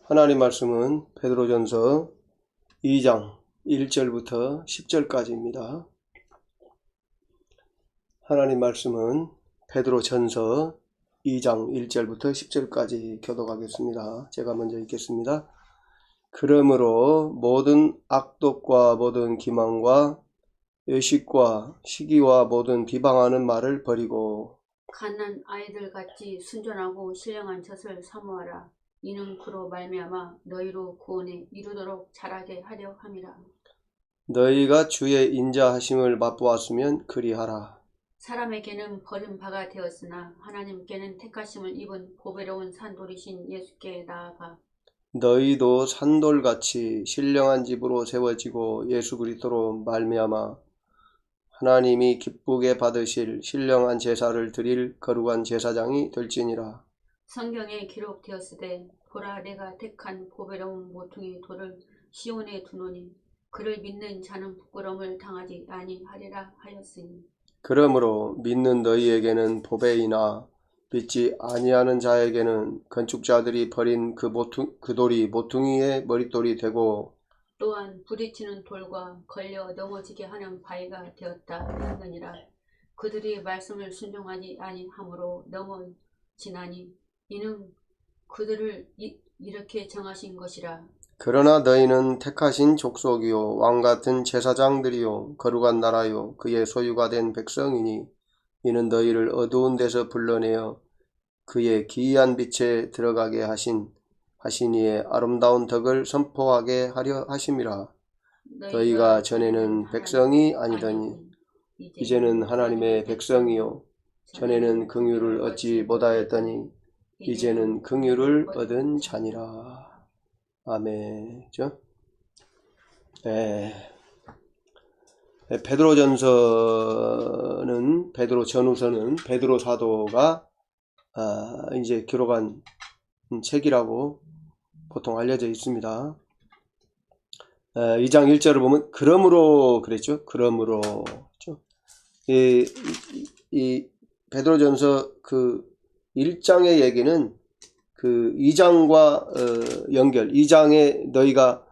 하나님 말씀은 베드로전서 2장 1절부터 10절까지입니다. 하나님 말씀은 베드로전서 2장 1절부터 10절까지 교독하겠습니다. 제가 먼저 읽겠습니다. 그러므로 모든 악독과 모든 기망과 외식과 시기와 모든 비방하는 말을 버리고 갓난 아이들같이 순전하고 신령한 젖을 사모하라. 이는 그로 말미암아 너희로 구원에 이르도록 자라게 하려 함이라. 너희가 주의 인자하심을 맛보았으면 그리하라. 사람에게는 버림바가 되었으나 하나님께는 택하심을 입은 보배로운 산돌이신 예수께 나아가 너희도 산돌같이 신령한 집으로 세워지고 예수 그리스도로 말미암아 하나님이 기쁘게 받으실 신령한 제사를 드릴 거룩한 제사장이 될지니라. 성경에 기록되었으되 보라 내가 택한 보배로운 모퉁이 돌을 시온에 두노니 그를 믿는 자는 부끄러움을 당하지 아니하리라 하였으니 그러므로 믿는 너희에게는 보배이나 믿지 아니하는 자에게는 건축자들이 버린 그 돌이 모퉁이의 머릿돌이 되고 또한 부딪히는 돌과 걸려 넘어지게 하는 바위가 되었다 하느니라. 그들이 말씀을 순종하지 아니함으로 넘어지나니 이는 그들을 이렇게 정하신 것이라. 그러나 너희는 택하신 족속이요 왕같은 제사장들이요 거룩한 나라요 그의 소유가 된 백성이니 이는 너희를 어두운 데서 불러내어 그의 기이한 빛에 들어가게 하신 이의 아름다운 덕을 선포하게 하려 하심이라. 너희가 전에는 백성이 아니더니 이제는 하나님의 백성이요 전에는 긍휼을 얻지 못하였더니 이제는 긍휼을 얻은 자니라. 아멘. 베드로전서는 베드로 사도가 이제 기록한 책이라고 보통 알려져 있습니다. 2장 1절을 보면 그러므로 그랬죠. 그러므로 이 베드로전서 그 1장의 얘기는 그 2장과 연결, 2장에 너희가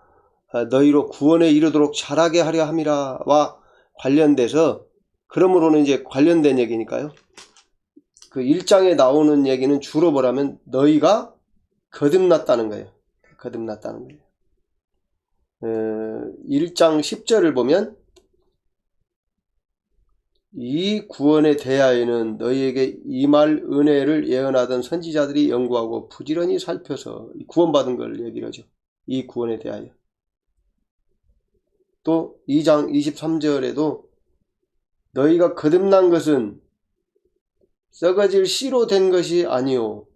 너희로 구원에 이르도록 자라게 하려 함이라와 관련돼서 그러므로는 이제 관련된 얘기니까요. 그 1장에 나오는 얘기는 주로 뭐라면 너희가 거듭났다는 거예요. 거듭났다는 거예요. 1장 10절을 보면 이 구원에 대하여는 너희에게 임할 은혜를 예언하던 선지자들이 연구하고 부지런히 살펴서 구원받은 걸 얘기를 하죠. 이 구원에 대하여. 또 2장 23절에도 너희가 거듭난 것은 썩어질 씨로 된 것이 아니요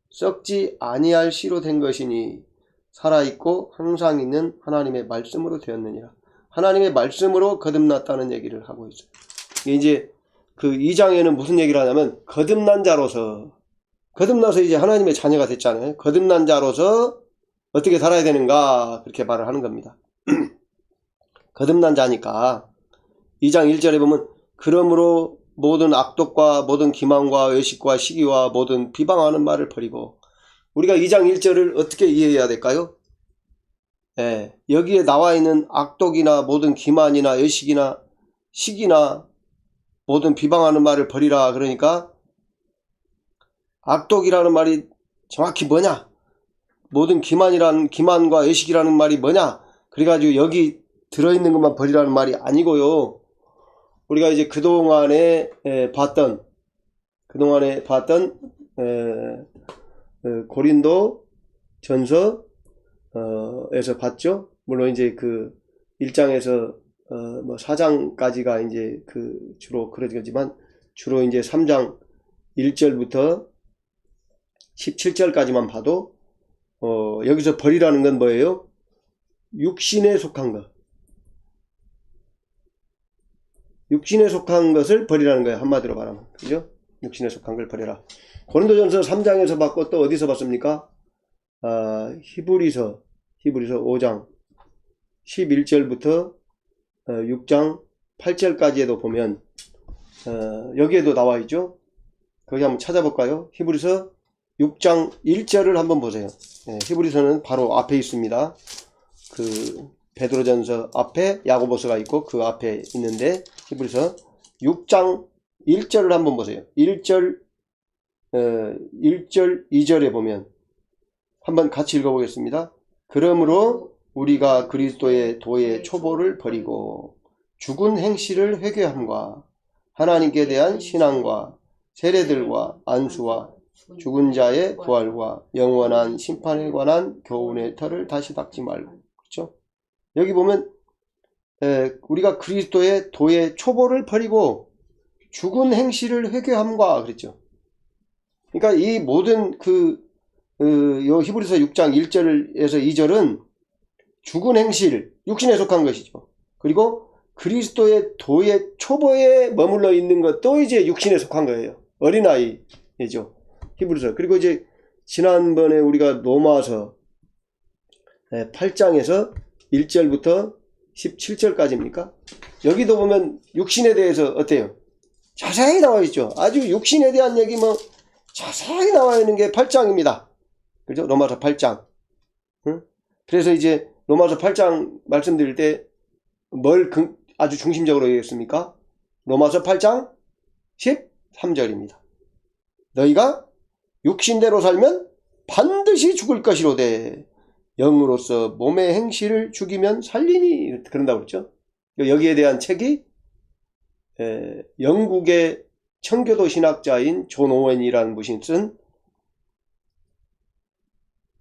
썩지 아니할 씨로 된 것이니 살아있고 항상 있는 하나님의 말씀으로 되었느니라. 하나님의 말씀으로 거듭났다는 얘기를 하고 있어요. 이제 그 2장에는 무슨 얘기를 하냐면 거듭난 자로서 거듭나서 이제 하나님의 자녀가 됐잖아요. 거듭난 자로서 어떻게 살아야 되는가 그렇게 말을 하는 겁니다. 거듭난 자니까 2장 1절에 보면 그러므로 모든 악독과 모든 기망과 외식과 시기와 모든 비방하는 말을 버리고 우리가 2장 1절을 어떻게 이해해야 될까요? 여기에 나와 있는 악독이나 모든 기만이나 외식이나 시기나 모든 비방하는 말을 버리라 그러니까 악독이라는 말이 정확히 뭐냐? 모든 기만과 외식이라는 말이 뭐냐? 그래가지고 여기 들어있는 것만 버리라는 말이 아니고요. 우리가 이제 그동안에 봤던 고린도 전서 에서 봤죠. 물론 이제 그 1장에서 뭐 4장까지가 이제 그 주로 그러지만 주로 이제 3장 1절부터 17절까지만 봐도 여기서 버리라는 건 뭐예요? 육신에 속한 것. 육신에 속한 것을 버리라는 거예요. 한마디로 말하면. 그죠? 육신에 속한 걸 버려라. 고린도전서 3장에서 봤고 또 어디서 봤습니까? 히브리서 5장 11절부터 6장 8절까지에도 보면 여기에도 나와 있죠. 거기 한번 찾아볼까요? 히브리서 6장 1절을 한번 보세요. 히브리서는 바로 앞에 있습니다. 그 베드로전서 앞에 야고보서가 있고 그 앞에 있는데 히브리서 6장 1절을 한번 보세요. 1절 2절에 보면 한번 같이 읽어보겠습니다. 그러므로 우리가 그리스도의 도의 초보를 버리고 죽은 행실을 회개함과 하나님께 대한 신앙과 세례들과 안수와 죽은 자의 부활과 영원한 심판에 관한 교훈의 털을 다시 닦지 말고. 그렇죠? 여기 보면 우리가 그리스도의 도의 초보를 버리고 죽은 행실을 회개함과 그랬죠. 그러니까 이 모든 요 히브리서 6장 1절에서 2절은 죽은 행실, 육신에 속한 것이죠. 그리고 그리스도의 도의 초보에 머물러 있는 것도 이제 육신에 속한 거예요. 어린아이죠. 히브리서. 그리고 이제 지난번에 우리가 로마서 8장에서 1절부터 17절까지입니까? 여기도 보면 육신에 대해서 어때요? 자세히 나와 있죠. 아주 육신에 대한 얘기 자세히 나와 있는 게 8장입니다. 그죠? 로마서 8장. 응? 그래서 이제 로마서 8장 말씀드릴 때 뭘 아주 중심적으로 얘기했습니까? 로마서 8장 13절입니다. 너희가 육신대로 살면 반드시 죽을 것이로되 영으로서 몸의 행실을 죽이면 살리니 그런다고 그랬죠. 여기에 대한 책이 영국의 청교도 신학자인 존 오웬이라는 분이 쓴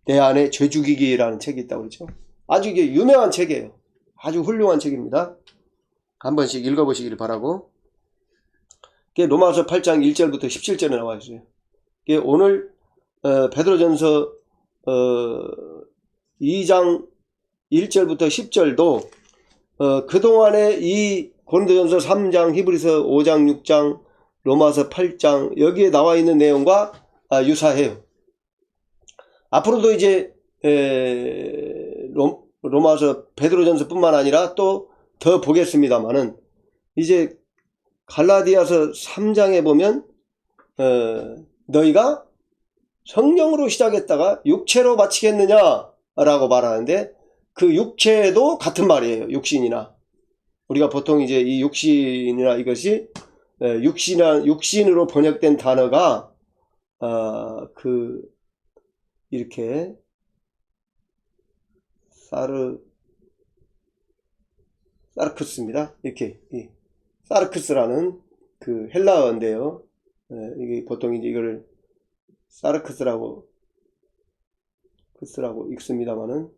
내 안에 죄 죽이기라는 책이 있다고 그러죠. 아주 이게 유명한 책이에요. 아주 훌륭한 책입니다. 한 번씩 읽어보시길 바라고. 로마서 8장 1절부터 17절에 나와 있어요. 오늘 베드로전서 2장 1절부터 10절도 그동안에 이 고린도전서 3장, 히브리서 5장, 6장, 로마서 8장 여기에 나와 있는 내용과 유사해요. 앞으로도 이제 로마서 베드로전서 뿐만 아니라 또 더 보겠습니다만은 이제 갈라디아서 3장에 보면 너희가 성령으로 시작했다가 육체로 마치겠느냐라고 말하는데 그 육체도 같은 말이에요. 육신이나 우리가 보통 이제 이 육신이나 이것이 육신으로 번역된 단어가 이렇게 사르크스입니다. 이렇게 사르크스라는 그 헬라어인데요. 이게 보통 이제 이거를 사르크스라고 읽습니다만은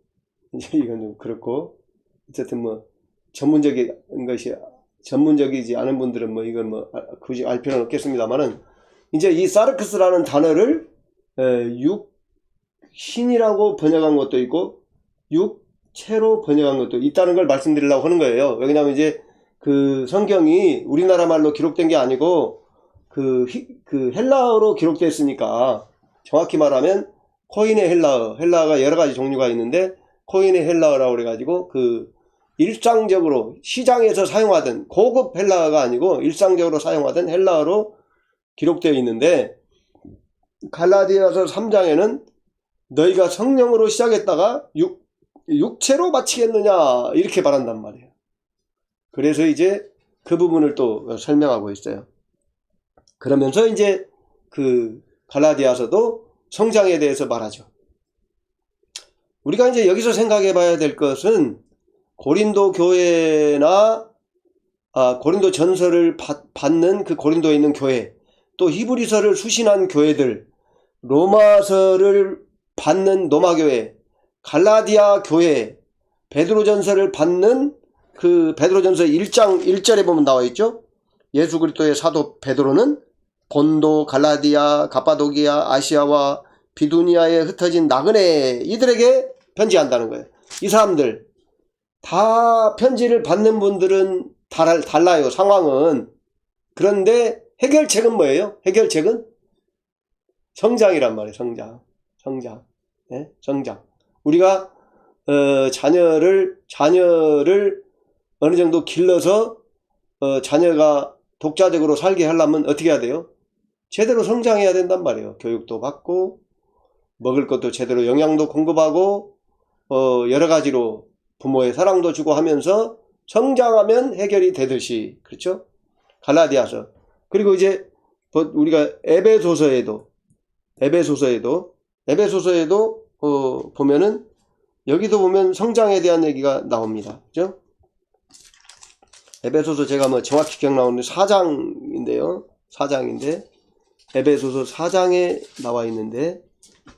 이제 이건 좀 그렇고 어쨌든 전문적이지 않은 분들은 이건 굳이 알 필요는 없겠습니다만은 이제 이 사르크스라는 단어를 육신이라고 번역한 것도 있고 육체로 번역한 것도 있다는 걸 말씀드리려고 하는 거예요. 왜냐하면 이제 그 성경이 우리나라 말로 기록된 게 아니고 그 헬라어로 기록됐으니까 정확히 말하면 코인의 헬라어가 여러 가지 종류가 있는데 코인의 헬라어라고 그래가지고 일상적으로 시장에서 사용하던 고급 헬라어가 아니고 일상적으로 사용하던 헬라어로 기록되어 있는데 갈라디아서 3장에는 너희가 성령으로 시작했다가 육체로 마치겠느냐 이렇게 말한단 말이에요. 그래서 이제 그 부분을 또 설명하고 있어요. 그러면서 이제 갈라디아서도 성장에 대해서 말하죠. 우리가 이제 여기서 생각해 봐야 될 것은 고린도 교회나 고린도 전서를 받는 그 고린도에 있는 교회, 또 히브리서를 수신한 교회들, 로마서를 받는 로마교회, 갈라디아 교회, 베드로전서를 받는 그 베드로전서 1장 1절에 보면 나와 있죠. 예수 그리스도의 사도 베드로는 본도, 갈라디아, 갑바도기아, 아시아와 비두니아에 흩어진 나그네 이들에게 편지한다는 거예요. 이 사람들 다 편지를 받는 분들은 달라요. 상황은. 그런데 해결책은 뭐예요? 해결책은 성장이란 말이에요. 성장. 네? 성장. 우리가 자녀를 어느 정도 길러서 자녀가 독자적으로 살게 하려면 어떻게 해야 돼요? 제대로 성장해야 된단 말이에요. 교육도 받고 먹을 것도 제대로 영양도 공급하고 여러 가지로 부모의 사랑도 주고 하면서 성장하면 해결이 되듯이, 그렇죠? 갈라디아서. 그리고 이제 우리가 에베소서에도 보면은 여기도 보면 성장에 대한 얘기가 나옵니다. 그죠? 에베소서 제가 뭐 정확히 기억나오는 4장인데요. 4장인데 에베소서 4장에 나와 있는데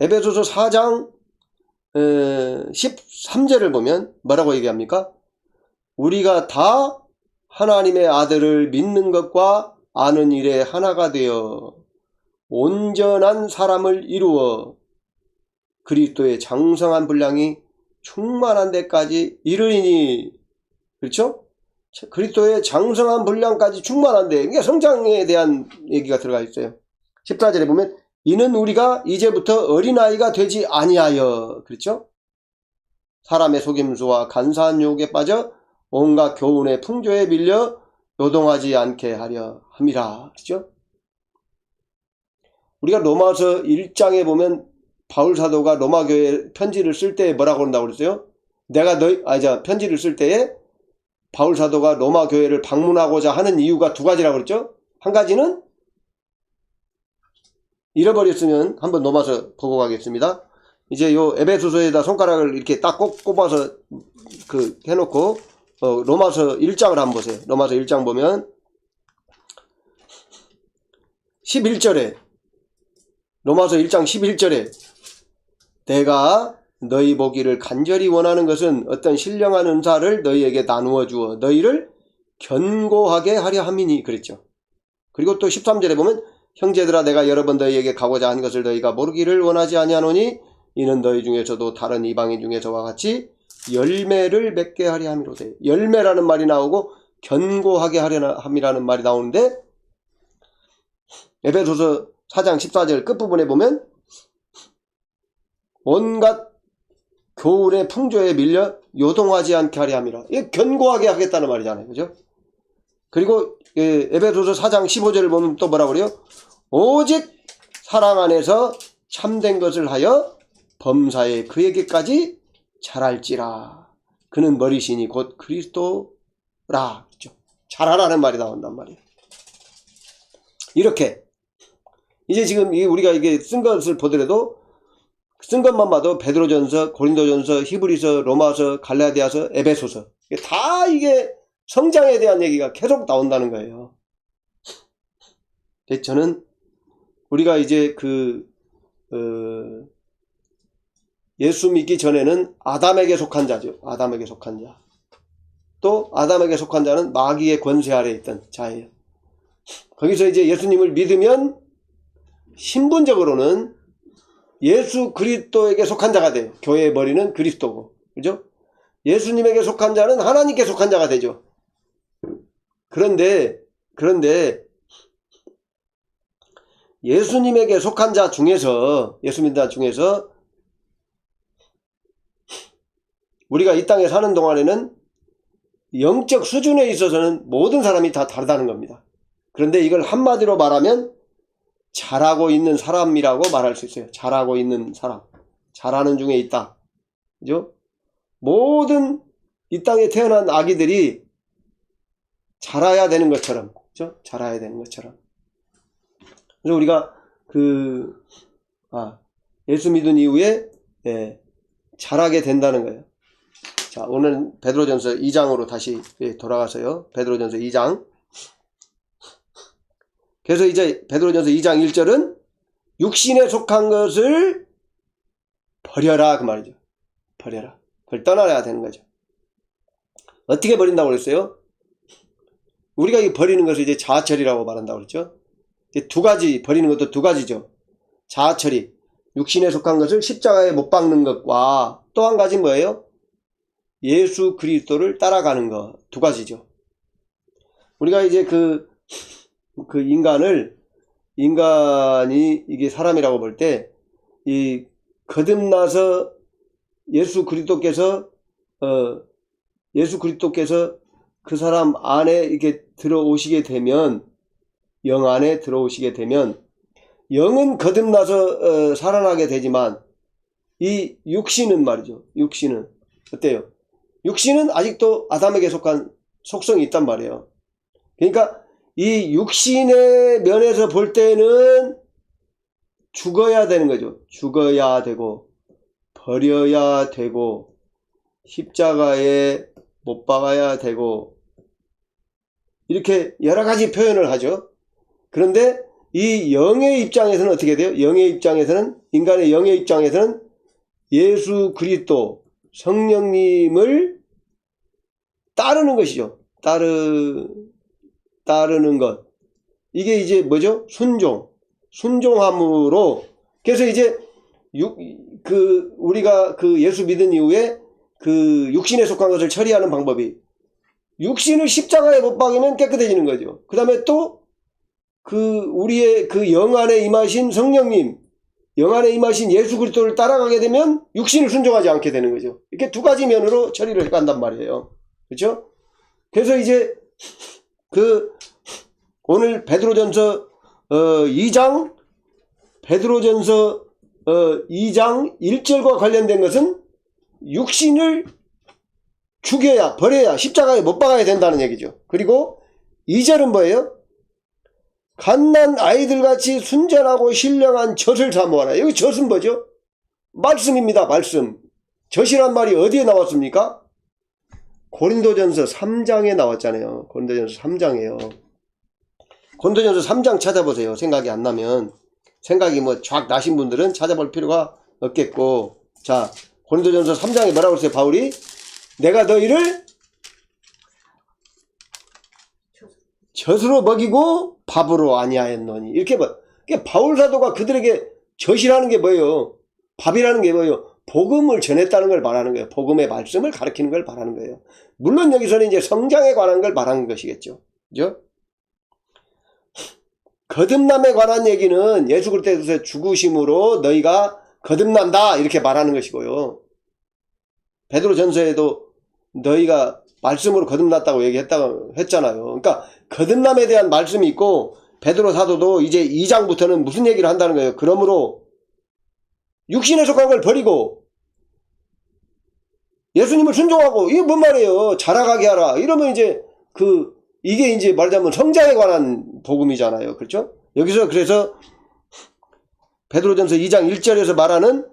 에베소서 4장 13절을 보면 뭐라고 얘기합니까? 우리가 다 하나님의 아들을 믿는 것과 아는 일에 하나가 되어 온전한 사람을 이루어 그리스도의 장성한 분량이 충만한 데까지 이르리니, 그렇죠? 그리스도의 장성한 분량까지 충만한데, 이게 성장에 대한 얘기가 들어가 있어요. 14절에 보면 이는 우리가 이제부터 어린아이가 되지 아니하여, 그렇죠? 사람의 속임수와 간사한 유혹에 빠져 온갖 교훈의 풍조에 밀려 요동하지 않게 하려 함이라, 그렇죠? 우리가 로마서 1장에 보면 바울 사도가 로마 교회에 편지를 쓸 때 뭐라고 한다고 그랬어요? 편지를 쓸 때에 바울 사도가 로마 교회를 방문하고자 하는 이유가 두 가지라고 그랬죠? 한 가지는 잃어버렸으면 한번 넘어서 보고 가겠습니다. 이제 요 에베소서에다 손가락을 이렇게 딱 꼽아서 해놓고 로마서 1장을 한번 보세요. 로마서 1장 보면 11절에 로마서 1장 11절에 내가 너희 보기를 간절히 원하는 것은 어떤 신령한 은사를 너희에게 나누어 주어 너희를 견고하게 하려 함이니, 그랬죠. 그리고 또 13절에 보면 형제들아 내가 여러 번 너희에게 가고자 한 것을 너희가 모르기를 원하지 아니하노니 이는 너희 중에서도 다른 이방인 중에서와 같이 열매를 맺게 하려 함이로되, 열매라는 말이 나오고 견고하게 하려 함이라는 말이 나오는데 에베소서 4장 14절 끝부분에 보면 온갖 교훈의 풍조에 밀려 요동하지 않게 하려 함이라. 이게 견고하게 하겠다는 말이잖아요. 그죠? 그리고 에베소서 4장 15절을 보면 또 뭐라고 그래요? 오직 사랑 안에서 참된 것을 하여 범사에 그에게까지 자랄지라. 그는 머리시니 곧 그리스도라. 그죠? 자라라는 말이 나온단 말이에요. 이렇게 이제 지금 우리가 이게 쓴 것을 보더라도 쓴 것만 봐도 베드로전서, 고린도전서, 히브리서, 로마서, 갈라디아서, 에베소서 다 이게 성장에 대한 얘기가 계속 나온다는 거예요. 저는 우리가 이제 예수 믿기 전에는 아담에게 속한 자죠. 아담에게 속한 자. 또 아담에게 속한 자는 마귀의 권세 아래에 있던 자예요. 거기서 이제 예수님을 믿으면 신분적으로는 예수 그리스도에게 속한 자가 돼요. 교회의 머리는 그리스도고, 그죠? 예수님에게 속한 자는 하나님께 속한 자가 되죠. 그런데 예수님에게 속한 자 중에서, 예수 믿는 자 중에서 우리가 이 땅에 사는 동안에는 영적 수준에 있어서는 모든 사람이 다 다르다는 겁니다. 그런데 이걸 한마디로 말하면 잘하고 있는 사람이라고 말할 수 있어요. 잘하고 있는 사람. 잘하는 중에 있다. 그죠? 모든 이 땅에 태어난 아기들이 자라야 되는 것처럼, 그죠? 자라야 되는 것처럼. 그래서 우리가 예수 믿은 이후에 자라게 된다는 거예요. 자, 오늘 베드로전서 2장으로 다시 돌아가서요. 베드로전서 2장. 그래서 이제 베드로전서 2장 1절은 육신에 속한 것을 버려라 그 말이죠. 버려라. 그걸 떠나야 되는 거죠. 어떻게 버린다고 그랬어요? 우리가 이 버리는 것을 이제 자아처리라고 말한다고 그랬죠. 두 가지, 버리는 것도 두 가지죠. 자아처리, 육신에 속한 것을 십자가에 못 박는 것과 또 한 가지 뭐예요? 예수 그리스도를 따라가는 것. 두 가지죠. 우리가 이제 인간이 이게 사람이라고 볼 때, 이 거듭나서 예수 그리스도께서 그 사람 안에 이렇게 들어오시게 되면, 영 안에 들어오시게 되면, 영은 거듭나서 살아나게 되지만, 이 육신은 말이죠. 육신은 어때요? 육신은 아직도 아담에게 속한 속성이 있단 말이에요. 그러니까 이 육신의 면에서 볼 때는 죽어야 되는 거죠. 죽어야 되고 버려야 되고 십자가에 못 박아야 되고 이렇게 여러 가지 표현을 하죠. 그런데 이 영의 입장에서는 어떻게 돼요? 영의 입장에서는, 인간의 영의 입장에서는 예수 그리스도 성령님을 따르는 것이죠. 따르는 것. 이게 이제 뭐죠? 순종함으로. 그래서 이제 우리가 그 예수 믿은 이후에 그 육신에 속한 것을 처리하는 방법이, 육신을 십자가에 못 박이면 깨끗해지는 거죠. 그 다음에 또 우리의 그 영 안에 임하신 성령님, 영 안에 임하신 예수 그리스도를 따라가게 되면 육신을 순종하지 않게 되는 거죠. 이렇게 두 가지 면으로 처리를 해간단 말이에요. 그렇죠? 그래서 이제 오늘 베드로전서 2장 1절과 관련된 것은 육신을 죽여야, 버려야, 십자가에 못 박아야 된다는 얘기죠. 그리고 2절은 뭐예요? 갓난 아이들같이 순전하고 신령한 젖을 사모하라. 여기 젖은 뭐죠? 말씀입니다. 말씀. 젖이란 말이 어디에 나왔습니까? 고린도전서 3장에 나왔잖아요. 고린도전서 3장이에요. 고린도전서 3장 찾아보세요. 생각이 안 나면. 생각이 쫙 나신 분들은 찾아볼 필요가 없겠고. 자, 고린도전서 3장에 뭐라고 했어요? 바울이 내가 너희를 젖으로 먹이고 밥으로 아니하였노니. 이렇게 바울 사도가 그들에게 젖이라는 게 뭐예요? 밥이라는 게 뭐예요? 복음을 전했다는 걸 말하는 거예요. 복음의 말씀을 가르치는 걸 말하는 거예요. 물론 여기서는 이제 성장에 관한 걸 말하는 것이겠죠. 그죠? 거듭남에 관한 얘기는 예수 그리스도의 죽으심으로 너희가 거듭난다 이렇게 말하는 것이고요. 베드로전서에도 너희가 말씀으로 거듭났다고 했잖아요. 그러니까 거듭남에 대한 말씀이 있고, 베드로 사도도 이제 2장부터는 무슨 얘기를 한다는 거예요. 그러므로 육신에 속한 걸 버리고 예수님을 순종하고, 이게 뭔 말이에요? 자라가게 하라. 이러면 이제 이게 이제 말하자면 성장에 관한 복음이잖아요. 그렇죠? 여기서 그래서 베드로전서 2장 1절에서 말하는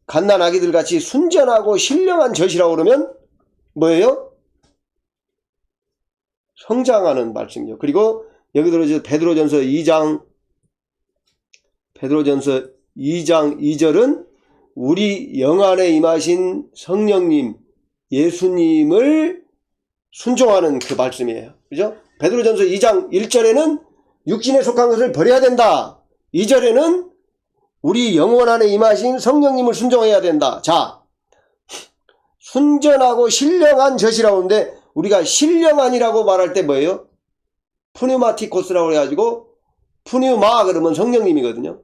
갓난 아기들 같이 순전하고 신령한 젖이라고 그러면 뭐예요? 성장하는 말씀이죠. 그리고 여기 들어서 베드로전서 2장 2절은 우리 영 안에 임하신 성령님, 예수님을 순종하는 그 말씀이에요. 그죠? 베드로전서 2장 1절에는 육신에 속한 것을 버려야 된다. 2절에는 우리 영혼 안에 임하신 성령님을 순종해야 된다. 자, 순전하고 신령한 젖이라고 하는데, 우리가 신령한이라고 말할 때 뭐예요? 푸뉴마티코스라고 해가지고, 푸뉴마 그러면 성령님이거든요.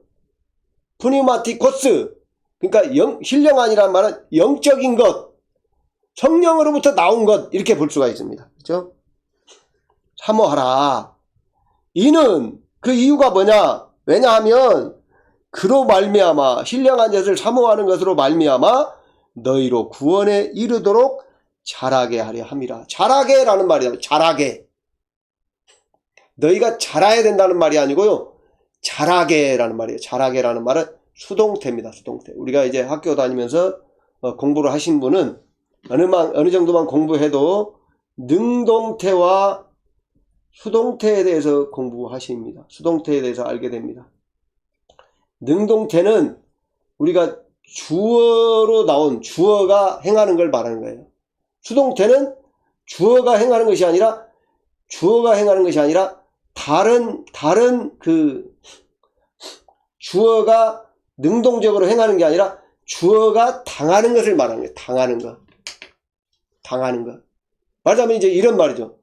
푸뉴마티코스, 그러니까 신령한이라는 말은 영적인 것, 성령으로부터 나온 것, 이렇게 볼 수가 있습니다. 그렇죠? 사모하라. 이는 그 이유가 뭐냐? 왜냐하면 그로 말미암아, 신령한 젖을 사모하는 것으로 말미암아 너희로 구원에 이르도록 자라게 하려 함이라. 자라게라는 말이에요. 자라게. 너희가 자라야 된다는 말이 아니고요. 자라게라는 말이에요. 자라게라는 말은 수동태입니다. 수동태. 우리가 이제 학교 다니면서 공부를 하신 분은 어느 정도만 공부해도 능동태와 수동태에 대해서 공부하십니다. 수동태에 대해서 알게 됩니다. 능동태는 우리가 주어로 나온, 주어가 행하는 걸 말하는 거예요. 수동태는 주어가 행하는 것이 아니라 다른 주어가 능동적으로 행하는 게 아니라 주어가 당하는 것을 말하는 거예요. 당하는 것. 말하자면 이제 이런 말이죠.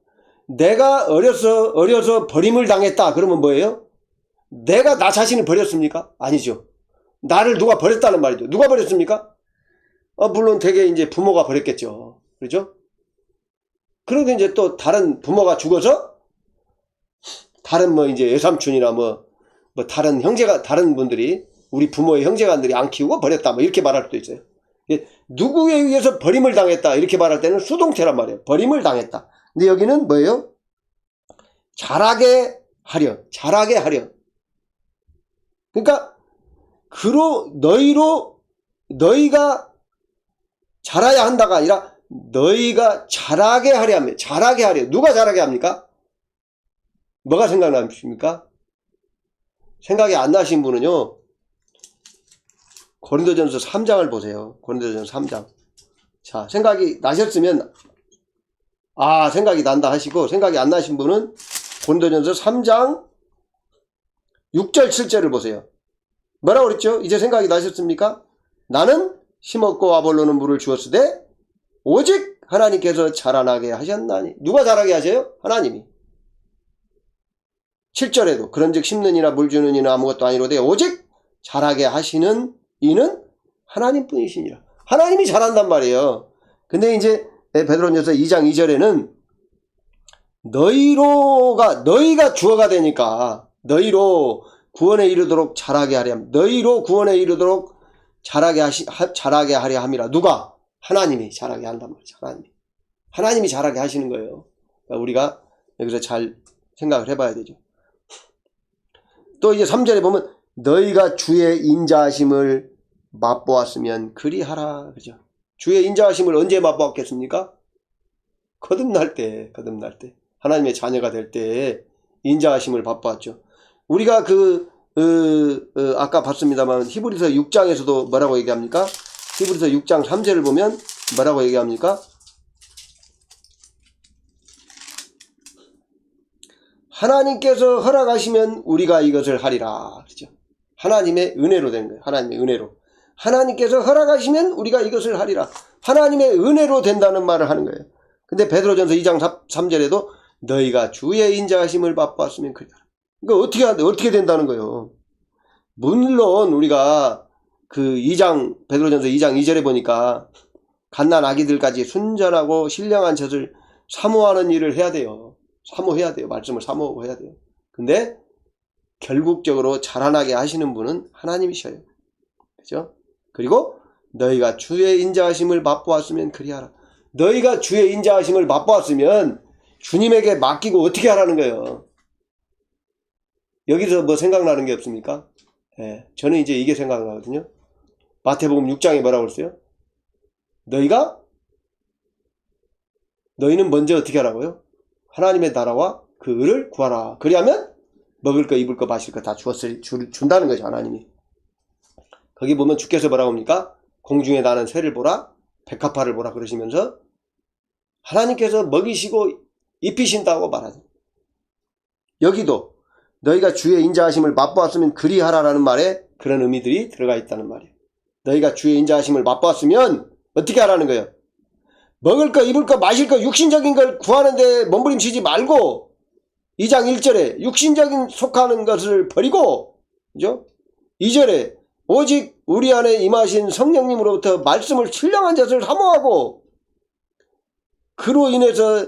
내가 어려서 버림을 당했다. 그러면 뭐예요? 내가 나 자신을 버렸습니까? 아니죠. 나를 누가 버렸다는 말이죠. 누가 버렸습니까? 물론 대개 이제 부모가 버렸겠죠. 그렇죠? 그러고 이제 또 다른 부모가 죽어서 다른 이제 외삼촌이나 다른 형제가, 다른 분들이 우리 부모의 형제간들이 안 키우고 버렸다. 뭐 이렇게 말할 수도 있어요. 누구에 의해서 버림을 당했다. 이렇게 말할 때는 수동태란 말이에요. 버림을 당했다. 근데 여기는 뭐예요? 자라게 하려. 자라게 하려. 그러니까 너희가 자라야 한다가 아니라 너희가 자라게 하려 합니다. 자라게 하려. 누가 자라게 합니까? 뭐가 생각나십니까? 생각이 안 나신 분은요. 고린도전서 3장을 보세요. 고린도전서 3장. 자, 생각이 나셨으면 생각이 난다 하시고, 생각이 안 나신 분은 고린도전서 3장 6절 7절을 보세요. 뭐라고 그랬죠? 이제 생각이 나셨습니까? 나는 심었고 아볼로는 물을 주었으되 오직 하나님께서 자라나게 하셨나니. 누가 자라게 하세요? 하나님이. 7절에도 그런즉 심는 이나 물 주는 이는 아무것도 아니로되 오직 자라게 하시는 이는 하나님뿐이시니라. 하나님이 자란단 말이에요. 근데 이제 베드로전서 2장 2절에는 너희가 주어가 되니까 너희로 구원에 이르도록 자라게 하려 함. 너희로 구원에 이르도록 자라게 하려 함이라. 누가? 하나님이 자라게 한단 말이죠. 하나님이 자라게 하시는 거예요. 그러니까 우리가 여기서 잘 생각을 해봐야 되죠. 또 이제 3절에 보면 너희가 주의 인자하심을 맛보았으면 그리하라. 그죠? 주의 인자하심을 언제 맛보았겠습니까? 거듭날 때. 하나님의 자녀가 될 때 인자하심을 맛보았죠. 우리가 아까 봤습니다만 히브리서 6장에서도 뭐라고 얘기합니까? 히브리서 6장 3절을 보면 뭐라고 얘기합니까? 하나님께서 허락하시면 우리가 이것을 하리라. 그렇죠? 하나님의 은혜로 된 거예요. 하나님의 은혜로. 하나님께서 허락하시면 우리가 이것을 하리라. 하나님의 은혜로 된다는 말을 하는 거예요. 근데 베드로전서 2장 3절에도 너희가 주의 인자하심을 맛보았으면 그리라. 그러니까 어떻게 된다는 거예요. 물론 우리가 베드로전서 2장 2절에 보니까 갓난 아기들까지 순전하고 신령한 젖을 사모하는 일을 해야 돼요. 사모해야 돼요. 말씀을 사모하고 해야 돼요. 근데 결국적으로 자라나게 하시는 분은 하나님이셔요. 그죠? 그리고 너희가 주의 인자하심을 맛보았으면 그리하라. 너희가 주의 인자하심을 맛보았으면 주님에게 맡기고 어떻게 하라는 거예요. 여기서 뭐 생각나는 게 없습니까? 저는 이제 이게 생각나거든요. 마태복음 6장에 뭐라고 그랬어요? 너희는 먼저 어떻게 하라고요? 하나님의 나라와 그 의를 구하라. 그리하면 먹을 거, 입을 거, 마실 거 다 준다는 거죠. 하나님이. 거기 보면 주께서 뭐라고 합니까? 공중에 나는 새를 보라, 백합화를 보라 그러시면서 하나님께서 먹이시고 입히신다고 말하죠. 여기도 너희가 주의 인자하심을 맛보았으면 그리하라라는 말에 그런 의미들이 들어가 있다는 말이에요. 너희가 주의 인자하심을 맛보았으면 어떻게 하라는 거예요? 먹을 거, 입을 거, 마실 거, 육신적인 걸 구하는데 몸부림치지 말고 2장 1절에 육신적인 속하는 것을 버리고, 그죠? 2절에 오직 우리 안에 임하신 성령님으로부터 말씀을 신령한 젖을 사모하고 그로 인해서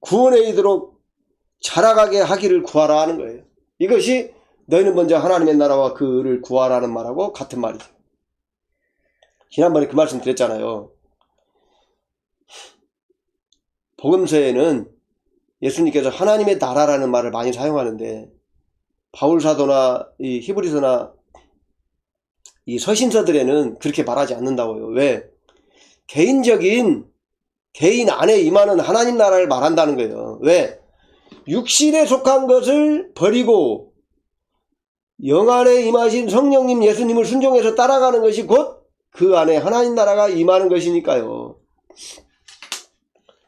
구원에 이르도록 자라가게 하기를 구하라 하는 거예요. 이것이 너희는 먼저 하나님의 나라와 그 의를 구하라는 말하고 같은 말이죠. 지난번에 그 말씀 드렸잖아요. 복음서에는 예수님께서 하나님의 나라라는 말을 많이 사용하는데 바울사도나 이 히브리서나 이 서신서들에는 그렇게 말하지 않는다고요. 왜? 개인 안에 임하는 하나님 나라를 말한다는 거예요. 왜? 육신에 속한 것을 버리고 영 안에 임하신 성령님 예수님을 순종해서 따라가는 것이 곧 그 안에 하나님 나라가 임하는 것이니까요.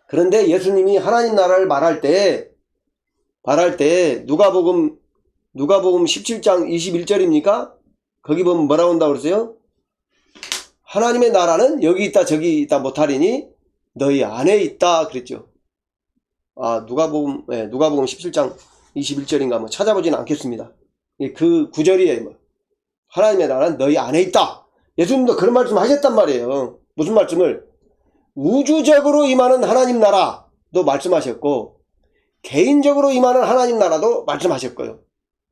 그런데 예수님이 하나님 나라를 말할 때 누가복음 17장 21절입니까? 거기 보면 뭐라고 한다고 그러세요? 하나님의 나라는 여기 있다 저기 있다 못하리니 너희 안에 있다 그랬죠. 누가복음 17장 21절인가 뭐 찾아보지는 않겠습니다. 그 구절이에요. 하나님의 나라는 너희 안에 있다. 예수님도 그런 말씀 하셨단 말이에요. 무슨 말씀을? 우주적으로 임하는 하나님 나라도 말씀하셨고 개인적으로 임하는 하나님 나라도 말씀하셨고요.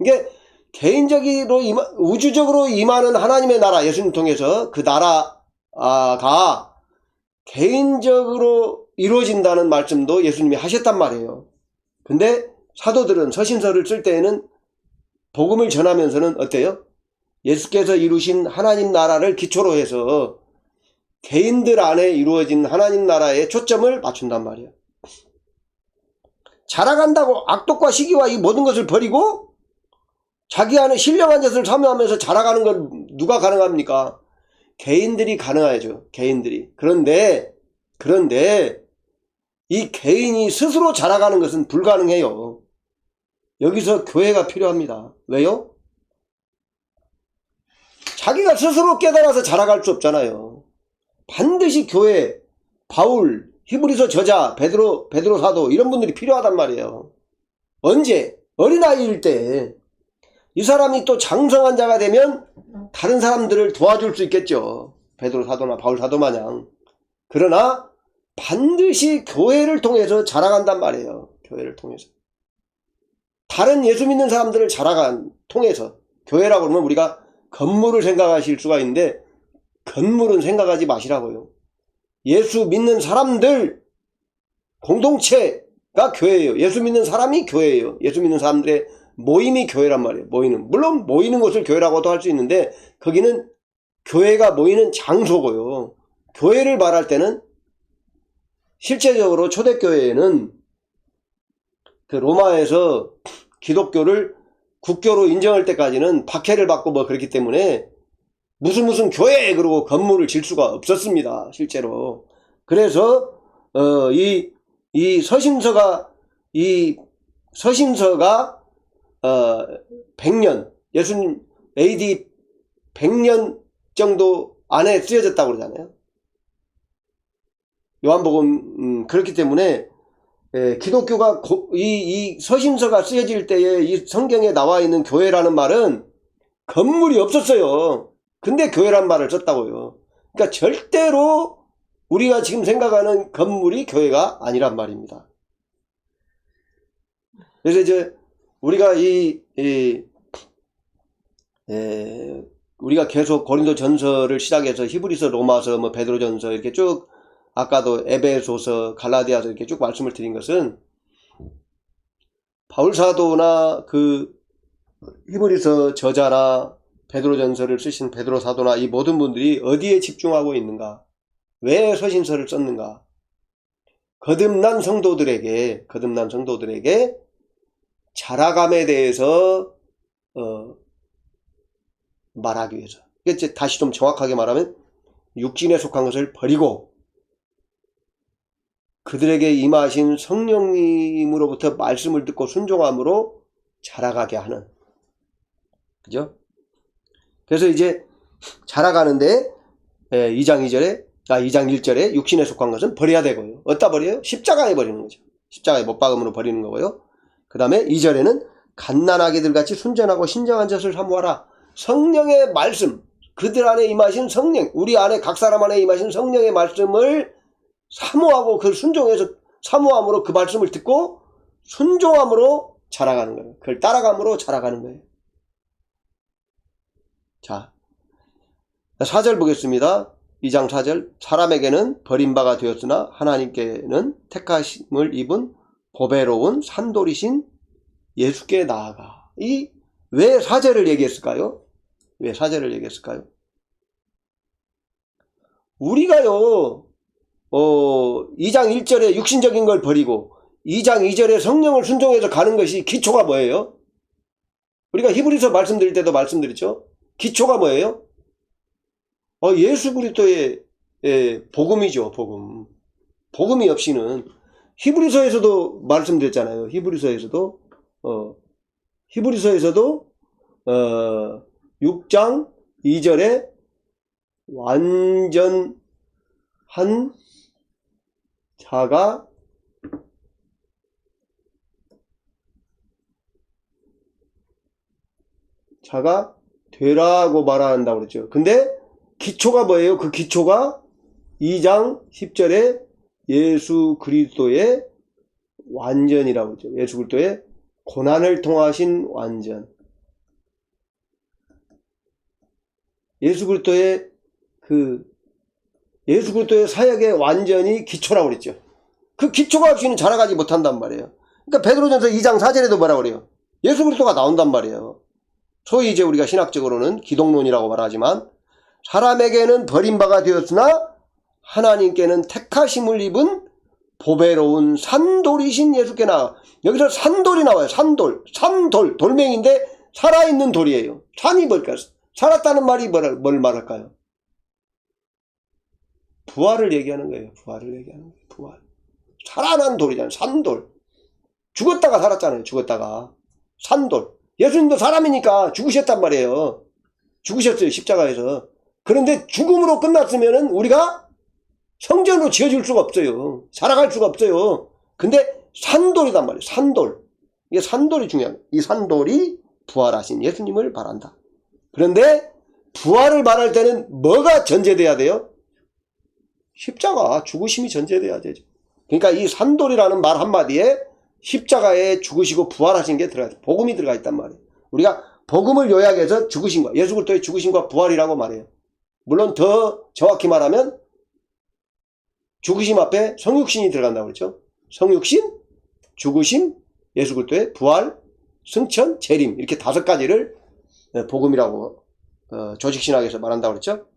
이게 개인적으로 우주적으로 임하는 하나님의 나라, 예수님 통해서 그 나라가 개인적으로 이루어진다는 말씀도 예수님이 하셨단 말이에요. 근데 사도들은 서신서를 쓸 때에는 복음을 전하면서는 어때요? 예수께서 이루신 하나님 나라를 기초로 해서 개인들 안에 이루어진 하나님 나라에 초점을 맞춘단 말이에요. 자라간다고 악독과 시기와 이 모든 것을 버리고 자기 안에 신령한 것을 사모하면서 자라가는 건 누가 가능합니까? 개인들이 가능하죠. 개인들이. 그런데 이 개인이 스스로 자라가는 것은 불가능해요. 여기서 교회가 필요합니다. 왜요? 자기가 스스로 깨달아서 자라갈 수 없잖아요. 반드시 교회, 바울, 히브리서 저자, 베드로 사도 이런 분들이 필요하단 말이에요. 언제? 어린아이일 때. 이 사람이 또 장성한 자가 되면 다른 사람들을 도와줄 수 있겠죠. 베드로 사도나 바울 사도 마냥. 그러나 반드시 교회를 통해서 자라간단 말이에요. 교회를 통해서. 다른 예수 믿는 사람들을 통해서. 교회라고 그러면 우리가 건물을 생각하실 수가 있는데 건물은 생각하지 마시라고요. 예수 믿는 사람들 공동체가 교회예요. 예수 믿는 사람이 교회예요. 예수 믿는 사람들의 모임이 교회란 말이에요. 물론 모이는 것을 교회라고도 할 수 있는데 거기는 교회가 모이는 장소고요. 교회를 말할 때는 실제적으로 초대교회에는 그 로마에서 기독교를 국교로 인정할 때까지는 박해를 받고 뭐 그렇기 때문에 무슨 교회 그러고 건물을 질 수가 없었습니다. 실제로. 그래서 이 서신서가 100년 예수님 AD 100년 정도 안에 쓰여졌다고 그러잖아요. 요한복음 그렇기 때문에 기독교가 이 서신서가 쓰여질 때에 이 성경에 나와 있는 교회라는 말은 건물이 없었어요. 근데 교회란 말을 썼다고요. 그러니까 절대로 우리가 지금 생각하는 건물이 교회가 아니란 말입니다. 그래서 이제 우리가 우리가 계속 고린도 전서를 시작해서 히브리서, 로마서, 뭐 베드로 전서 이렇게 쭉 아까도 에베소서, 갈라디아서 이렇게 쭉 말씀을 드린 것은 바울 사도나 그 히브리서 저자나 베드로 전서를 쓰신 베드로 사도나 이 모든 분들이 어디에 집중하고 있는가? 왜 서신서를 썼는가? 거듭난 성도들에게 자라감에 대해서 말하기 위해서. 그러니까 다시 좀 정확하게 말하면 육신에 속한 것을 버리고 그들에게 임하신 성령님으로부터 말씀을 듣고 순종함으로 자라가게 하는. 그죠? 그래서 이제 자라가는데 2장 1절에 육신에 속한 것은 버려야 되고요. 어디다 버려요? 십자가에 버리는 거죠. 십자가에 못 박음으로 버리는 거고요. 그 다음에 2절에는 갓난아기들 같이 순전하고 신령한 젖을 사모하라. 성령의 말씀, 그들 안에 임하신 성령, 우리 안에 각 사람 안에 임하신 성령의 말씀을 사모하고 그 순종해서 사모함으로 그 말씀을 듣고 순종함으로 자라가는 거예요. 그걸 따라감으로 자라가는 거예요. 자, 4절 보겠습니다. 2장 4절. 사람에게는 버림바가 되었으나 하나님께는 택하심을 입은 보배로운 산돌이신 예수께 나아가. 왜 4절을 얘기했을까요? 왜 4절을 얘기했을까요? 우리가요 2장 1절에 육신적인 걸 버리고 2장 2절에 성령을 순종해서 가는 것이 기초가 뭐예요? 우리가 히브리서 말씀드릴 때도 말씀드렸죠. 기초가 뭐예요? 예수 그리스도의 복음이죠. 복음이 없이는 히브리서에서도 말씀드렸잖아요. 히브리서에서도 6장 2절에 완전한 자가 되라고 말한다고 그랬죠. 근데 기초가 뭐예요? 그 기초가 2장 10절에 예수 그리스도의 완전이라고 그랬죠. 예수 그리스도의 고난을 통하신 완전. 예수 그리스도의 예수 그리스도의 사역의 완전히 기초라고 그랬죠. 그 기초가 없이는 자라가지 못한단 말이에요. 그러니까 베드로전서 2장 4절에도 뭐라고 그래요? 예수 그리스도가 나온단 말이에요. 소위 이제 우리가 신학적으로는 기독론이라고 말하지만 사람에게는 버림바가 되었으나 하나님께는 택하심을 입은 보배로운 산돌이신 예수께 나와. 여기서 산돌이 나와요. 산돌, 돌멩이인데 살아있는 돌이에요. 산이 뭘까요? 살았다는 말이 뭘 말할까요? 부활을 얘기하는 거예요. 부활. 살아난 돌이잖아요. 산돌. 죽었다가 살았잖아요. 죽었다가. 산돌. 예수님도 사람이니까 죽으셨단 말이에요. 죽으셨어요. 십자가에서. 그런데 죽음으로 끝났으면은 우리가 성전으로 지어질 수가 없어요. 살아갈 수가 없어요. 근데 산돌이단 말이에요. 산돌. 이게 산돌이 중요합니다. 이 산돌이 부활하신 예수님을 말한다. 그런데 부활을 말할 때는 뭐가 전제돼야 돼요? 십자가, 죽으심이 전제돼야 되죠. 그러니까 이 산돌이라는 말 한마디에 십자가에 죽으시고 부활하신 게 들어가 있어요. 복음이 들어가 있단 말이에요. 우리가 복음을 요약해서 죽으심과 예수 그리스도의 죽으심과 부활이라고 말해요. 물론 더 정확히 말하면 죽으심 앞에 성육신이 들어간다고 그랬죠. 성육신, 죽으심, 예수 그리스도의 부활, 승천, 재림 이렇게 5가지를 복음이라고 조직신학에서 말한다고 그랬죠.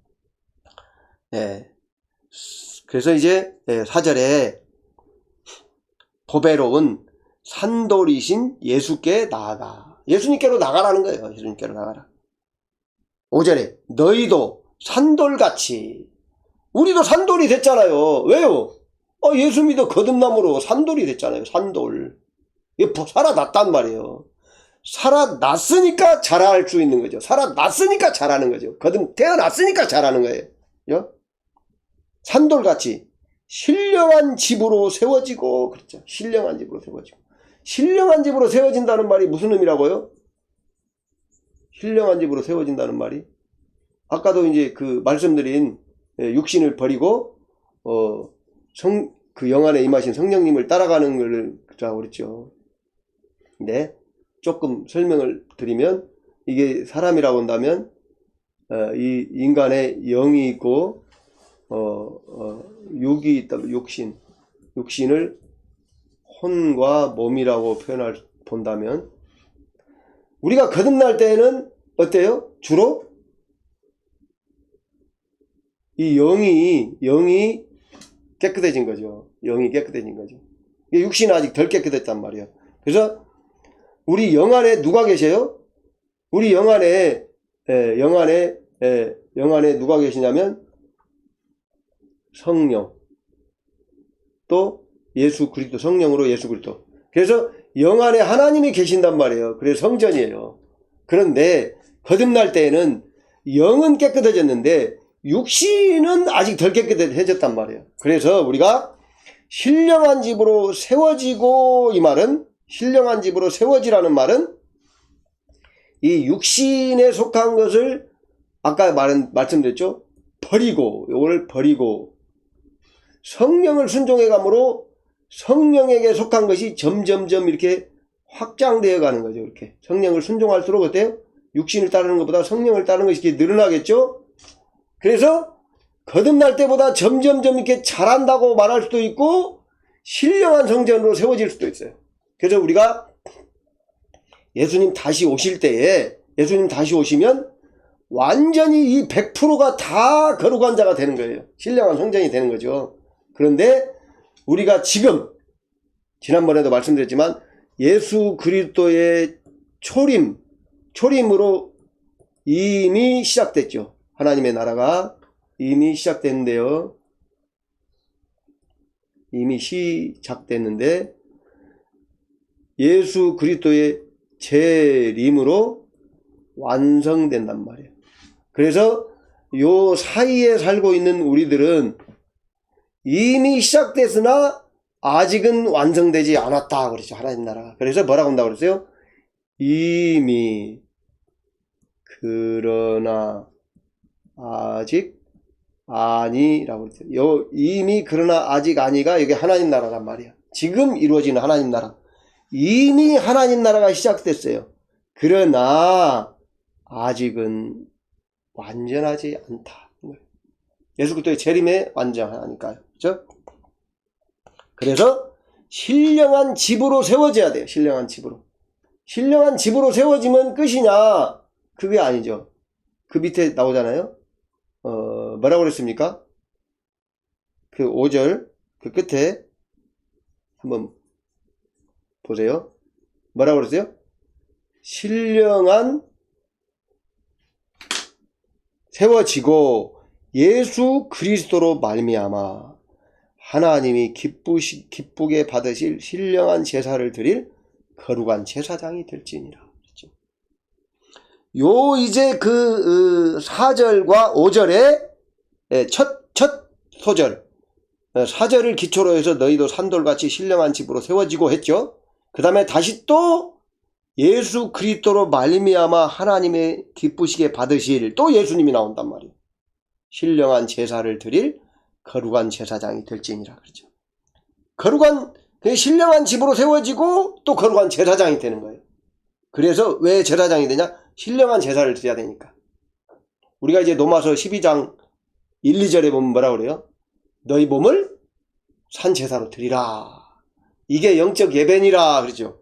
네. 그래서 이제 4절에 보배로운 산돌이신 예수께 나아가. 예수님께로 나가라는 거예요. 예수님께로 나가라. 5절에 너희도 산돌같이. 우리도 산돌이 됐잖아요. 왜요? 예수 믿어 거듭남으로 산돌이 됐잖아요. 산돌. 살아났단 말이에요. 살아났으니까 자랄 수 있는 거죠. 살아났으니까 잘하는 거죠. 태어났으니까 잘하는 거예요. 산돌같이 신령한 집으로 세워지고, 그렇죠. 신령한 집으로 세워지고. 신령한 집으로 세워진다는 말이 무슨 의미라고요? 신령한 집으로 세워진다는 말이? 아까도 이제 말씀드린 육신을 버리고, 그 영안에 임하신 성령님을 따라가는 걸 그랬죠. 근데 조금 설명을 드리면, 이게 사람이라고 한다면, 이 인간의 영이 있고, 육이 있다면 육신을 혼과 몸이라고 본다면, 우리가 거듭날 때에는 어때요? 주로 이 영이 깨끗해진 거죠. 영이 깨끗해진 거죠. 육신은 아직 덜 깨끗했단 말이에요. 그래서 우리 영 안에 누가 계세요? 우리 영 안에 누가 계시냐면 성령, 또 예수 그리스도, 성령으로 예수 그리스도. 그래서 영 안에 하나님이 계신단 말이에요. 그래서 성전이에요. 그런데 거듭날 때에는 영은 깨끗해졌는데 육신은 아직 덜 깨끗해졌단 말이에요. 그래서 우리가 신령한 집으로 세워지고, 이 말은 신령한 집으로 세워지라는 말은 이 육신에 속한 것을 아까 말씀드렸죠. 요걸 버리고 성령을 순종해감으로 성령에게 속한 것이 점점점 이렇게 확장되어 가는 거죠. 이렇게 성령을 순종할수록 어때요? 육신을 따르는 것보다 성령을 따르는 것이 이렇게 늘어나겠죠. 그래서 거듭날 때보다 점점점 이렇게 잘한다고 말할 수도 있고, 신령한 성전으로 세워질 수도 있어요. 그래서 우리가 예수님 다시 오시면 완전히 이 100%가 다 거룩한 자가 되는 거예요. 신령한 성전이 되는 거죠. 그런데 우리가 지금, 지난번에도 말씀드렸지만 예수 그리스도의 초림으로 이미 시작됐죠. 하나님의 나라가 이미 시작됐는데요. 이미 시작됐는데 예수 그리스도의 재림으로 완성된단 말이에요. 그래서 요 사이에 살고 있는 우리들은 이미 시작됐으나 아직은 완성되지 않았다 그랬죠. 하나님 나라가. 그래서 뭐라고 한다고 그랬어요? 이미, 그러나 아직 아니라고 그랬어요. 이미, 그러나 아직 아니가 여기 하나님 나라란 말이에요. 지금 이루어지는 하나님 나라. 이미 하나님 나라가 시작됐어요. 그러나 아직은 완전하지 않다. 예수 그리스도의 재림에 완전하니까요. 그죠? 그래서 신령한 집으로 세워져야 돼요. 신령한 집으로. 신령한 집으로 세워지면 끝이냐? 그게 아니죠. 그 밑에 나오잖아요. 뭐라고 그랬습니까? 그 5절 그 끝에 한번 보세요. 뭐라고 그랬어요? 신령한 세워지고 예수 그리스도로 말미암아 하나님이 기쁘게 받으실 신령한 제사를 드릴 거룩한 제사장이 될지니라. 요 이제 그 4절과 5절의 첫 소절 4절을 기초로 해서 너희도 산돌같이 신령한 집으로 세워지고 했죠. 그 다음에 다시 또 예수 그리스도로 말미암아 하나님의 기쁘시게 받으실 또 예수님이 나온단 말이에요. 신령한 제사를 드릴 거룩한 제사장이 될지니라. 그렇죠. 거룩한 신령한 집으로 세워지고 또 거룩한 제사장이 되는 거예요. 그래서 왜 제사장이 되냐? 신령한 제사를 드려야 되니까. 우리가 이제 로마서 12장 1, 2절에 보면 뭐라고 그래요? 너희 몸을 산 제사로 드리라. 이게 영적 예배니라. 그러죠.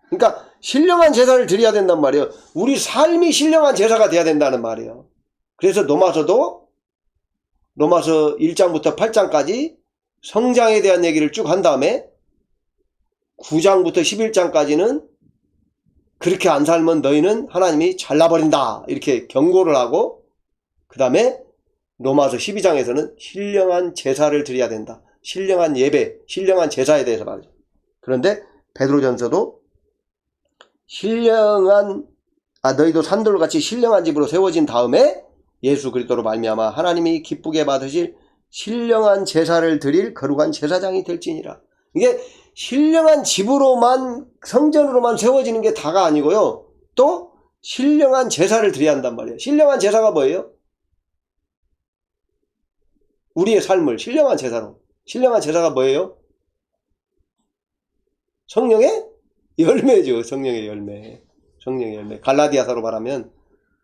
그러니까 신령한 제사를 드려야 된단 말이에요. 우리 삶이 신령한 제사가 돼야 된다는 말이에요. 그래서 로마서 1장부터 8장까지 성장에 대한 얘기를 쭉 한 다음에 9장부터 11장까지는 그렇게 안 살면 너희는 하나님이 잘라버린다 이렇게 경고를 하고, 그 다음에 로마서 12장에서는 신령한 제사를 드려야 된다. 신령한 예배, 신령한 제사에 대해서 말이죠. 그런데 베드로전서도 너희도 산돌같이 신령한 집으로 세워진 다음에 예수 그리스도로 말미암아 하나님이 기쁘게 받으실 신령한 제사를 드릴 거룩한 제사장이 될지니라. 이게 신령한 집으로만 성전으로만 세워지는 게 다가 아니고요. 또 신령한 제사를 드려야 한단 말이에요. 신령한 제사가 뭐예요? 우리의 삶을 신령한 제사로. 신령한 제사가 뭐예요? 성령의 열매죠. 성령의 열매. 성령의 열매. 갈라디아서로 말하면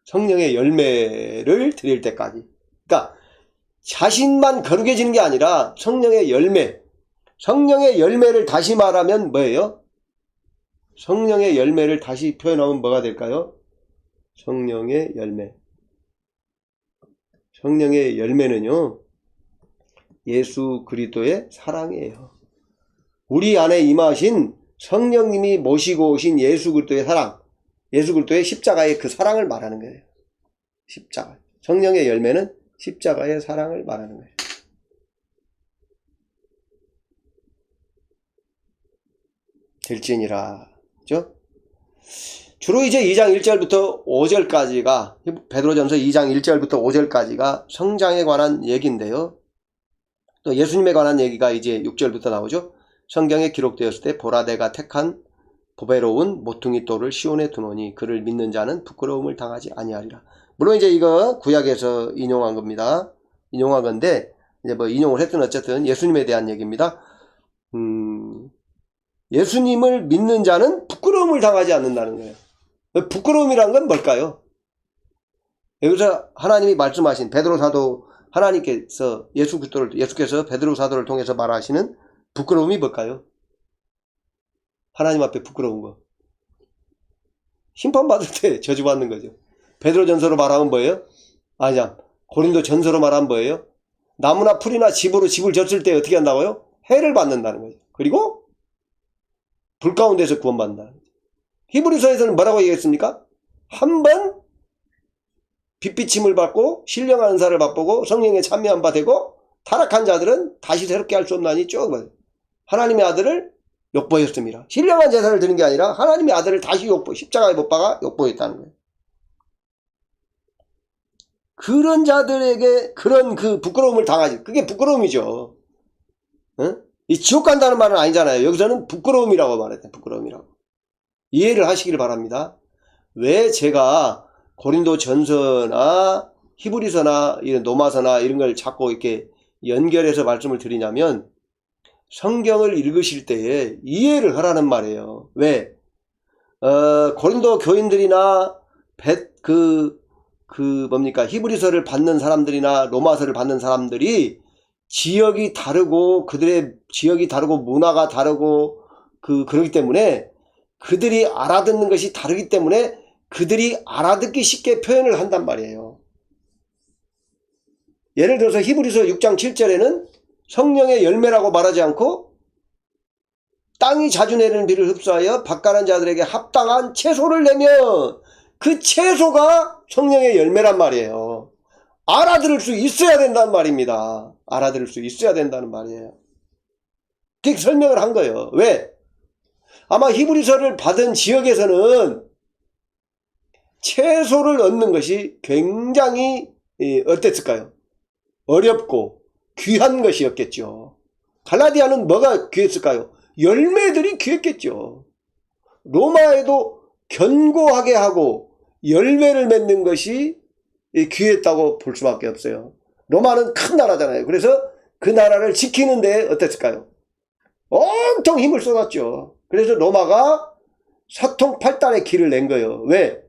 성령의 열매를 드릴 때까지. 그러니까 자신만 거룩해지는 게 아니라 성령의 열매. 성령의 열매를 다시 말하면 뭐예요? 성령의 열매를 다시 표현하면 뭐가 될까요? 성령의 열매. 성령의 열매는요, 예수 그리스도의 사랑이에요. 우리 안에 임하신 성령님이 모시고 오신 예수 그리스도의 사랑, 예수 그리스도의 십자가의 그 사랑을 말하는 거예요. 십자가. 성령의 열매는 십자가의 사랑을 말하는 거예요. 될지니라. 그죠? 주로 이제 2장 1절부터 5절까지가, 베드로전서 2장 1절부터 5절까지가 성장에 관한 얘기인데요. 또 예수님에 관한 얘기가 이제 6절부터 나오죠. 성경에 기록되었을 때 보라 내가 택한 보배로운 모퉁이 돌을 시온에 두노니 그를 믿는 자는 부끄러움을 당하지 아니하리라. 물론 이제 이거 구약에서 인용한 겁니다. 인용한 건데 이제 뭐 인용을 했든 어쨌든 예수님에 대한 얘기입니다. 예수님을 믿는 자는 부끄러움을 당하지 않는다는 거예요. 부끄러움이란 건 뭘까요? 여기서 하나님이 말씀하신 베드로 사도, 하나님께서 예수께서 베드로 사도를 통해서 말하시는 부끄러움이 뭘까요? 하나님 앞에 부끄러운 거. 심판받을 때 저주받는 거죠. 베드로전서로 말하면 뭐예요? 아니야. 고린도전서로 말하면 뭐예요? 나무나 풀이나 집으로 집을 졌을 때 어떻게 한다고요? 해를 받는다는 거죠. 그리고 불 가운데서 구원받는다는 거죠. 히브리서에서는 뭐라고 얘기했습니까? 한번 빛비침을 받고 신령한 은사를 맛보고 성령에 참여한 바 되고 타락한 자들은 다시 새롭게 할 수 없나니 쭉 하나님의 아들을 욕보였습니다. 신령한 제사를 드린 게 아니라 하나님의 아들을 다시 십자가에 못 박아 욕보였다는 거예요. 그런 자들에게 그런 그 부끄러움을 당하지. 그게 부끄러움이죠. 응? 이 지옥 간다는 말은 아니잖아요. 여기서는 부끄러움이라고 말했대. 부끄러움이라고. 이해를 하시길 바랍니다. 왜 제가 고린도 전서나 히브리서나 이런 로마서나 이런 걸 자꾸 이렇게 연결해서 말씀을 드리냐면 성경을 읽으실 때에 이해를 하라는 말이에요. 왜? 고린도 교인들이나 그 뭡니까 히브리서를 받는 사람들이나 로마서를 받는 사람들이 지역이 다르고 그들의 지역이 다르고 문화가 다르고 그러기 때문에 그들이 알아듣는 것이 다르기 때문에 그들이 알아듣기 쉽게 표현을 한단 말이에요. 예를 들어서 히브리서 6장 7절에는 성령의 열매라고 말하지 않고 땅이 자주 내리는 비를 흡수하여 밭가는 자들에게 합당한 채소를 내면 그 채소가 성령의 열매란 말이에요. 알아들을 수 있어야 된다는 말입니다. 알아들을 수 있어야 된다는 말이에요. 그렇게 설명을 한 거예요. 왜? 아마 히브리서를 받은 지역에서는 채소를 얻는 것이 굉장히 어땠을까요? 어렵고 귀한 것이었겠죠. 갈라디아는 뭐가 귀했을까요? 열매들이 귀했겠죠. 로마에도 견고하게 하고 열매를 맺는 것이 귀했다고 볼 수밖에 없어요. 로마는 큰 나라잖아요. 그래서 그 나라를 지키는데 어땠을까요? 온통 힘을 쏟았죠. 그래서 로마가 사통팔달의 길을 낸 거예요. 왜?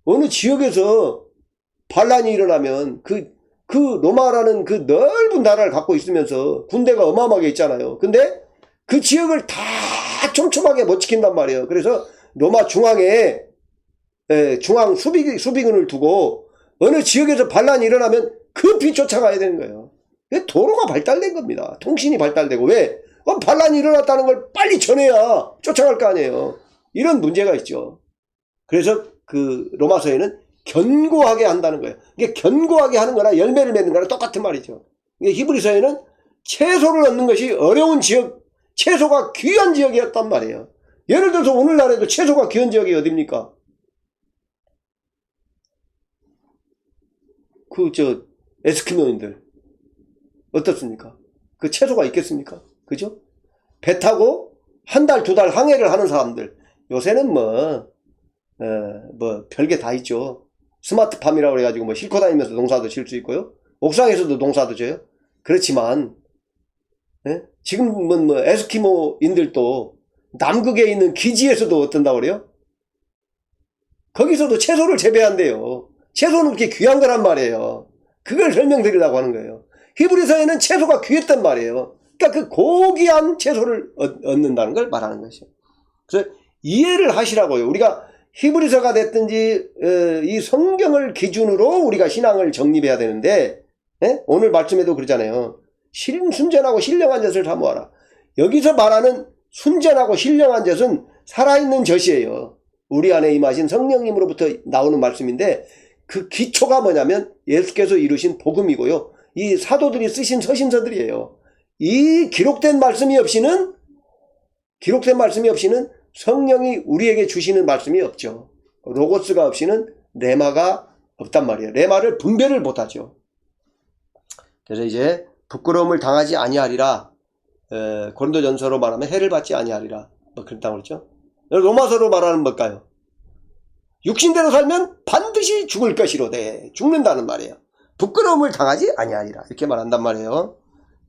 어느 지역에서 반란이 일어나면 그 로마라는 그 넓은 나라를 갖고 있으면서 군대가 어마어마하게 있잖아요. 근데 그 지역을 다 촘촘하게 못 지킨단 말이에요. 그래서 로마 중앙에 중앙 수비군을 두고 어느 지역에서 반란이 일어나면 급히 쫓아가야 되는 거예요. 도로가 발달된 겁니다. 통신이 발달되고 왜? 반란이 일어났다는 걸 빨리 전해야 쫓아갈 거 아니에요. 이런 문제가 있죠. 그래서 그 로마서에는 견고하게 한다는 거예요. 이게 견고하게 하는 거나 열매를 맺는 거나 똑같은 말이죠. 히브리서에는 채소를 얻는 것이 어려운 지역, 채소가 귀한 지역이었단 말이에요. 예를 들어서 오늘날에도 채소가 귀한 지역이 어딥니까? 에스키모인들 어떻습니까? 그 채소가 있겠습니까? 그죠? 배 타고 한 달, 두 달 항해를 하는 사람들 요새는 별게 다 있죠. 스마트팜이라고 해가지고 싣고 다니면서 농사도 질 수 있고요. 옥상에서도 농사도 져요. 그렇지만 지금은 에스키모인들도 남극에 있는 기지에서도 어떤다고 그래요? 거기서도 채소를 재배한대요. 채소는 그렇게 귀한 거란 말이에요. 그걸 설명드리려고 하는 거예요. 히브리서에는 채소가 귀했단 말이에요. 그러니까 그 고귀한 채소를 얻는다는 걸 말하는 것이죠. 그래서 이해를 하시라고요. 우리가 히브리서가 됐든지 이 성경을 기준으로 우리가 신앙을 정립해야 되는데 오늘 말씀에도 그러잖아요. 순전하고 신령한 젖을 사모하라. 여기서 말하는 순전하고 신령한 젖은 살아있는 젖이에요. 우리 안에 임하신 성령님으로부터 나오는 말씀인데 그 기초가 뭐냐면 예수께서 이루신 복음이고요. 이 사도들이 쓰신 서신서들이에요. 이 기록된 말씀이 없이는 성령이 우리에게 주시는 말씀이 없죠. 로고스가 없이는 레마가 없단 말이에요. 레마를 분별을 못하죠. 그래서 이제 부끄러움을 당하지 아니하리라. 고린도전서로 말하면 해를 받지 아니하리라. 그렇다고 그랬죠. 로마서로 말하는 뭘까요? 육신대로 살면 반드시 죽을 것이로되 죽는다는 말이에요. 부끄러움을 당하지 아니하리라 이렇게 말한단 말이에요.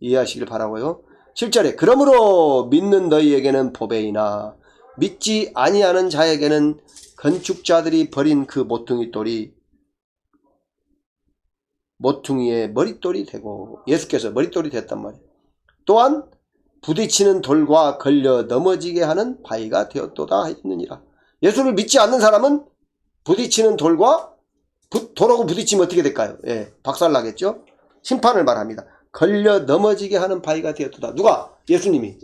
이해하시길 바라고요. 7절에 그러므로 믿는 너희에게는 보배이나 믿지 아니하는 자에게는 건축자들이 버린 그 모퉁이의 머릿돌이 되고 예수께서 머릿돌이 됐단 말이에요. 또한 부딪히는 돌과 걸려 넘어지게 하는 바위가 되었도다 하였느니라. 예수를 믿지 않는 사람은 부딪히는 돌과 돌하고 부딪히면 어떻게 될까요? 박살나겠죠? 심판을 말합니다. 걸려 넘어지게 하는 바위가 되었도다. 누가? 예수님이.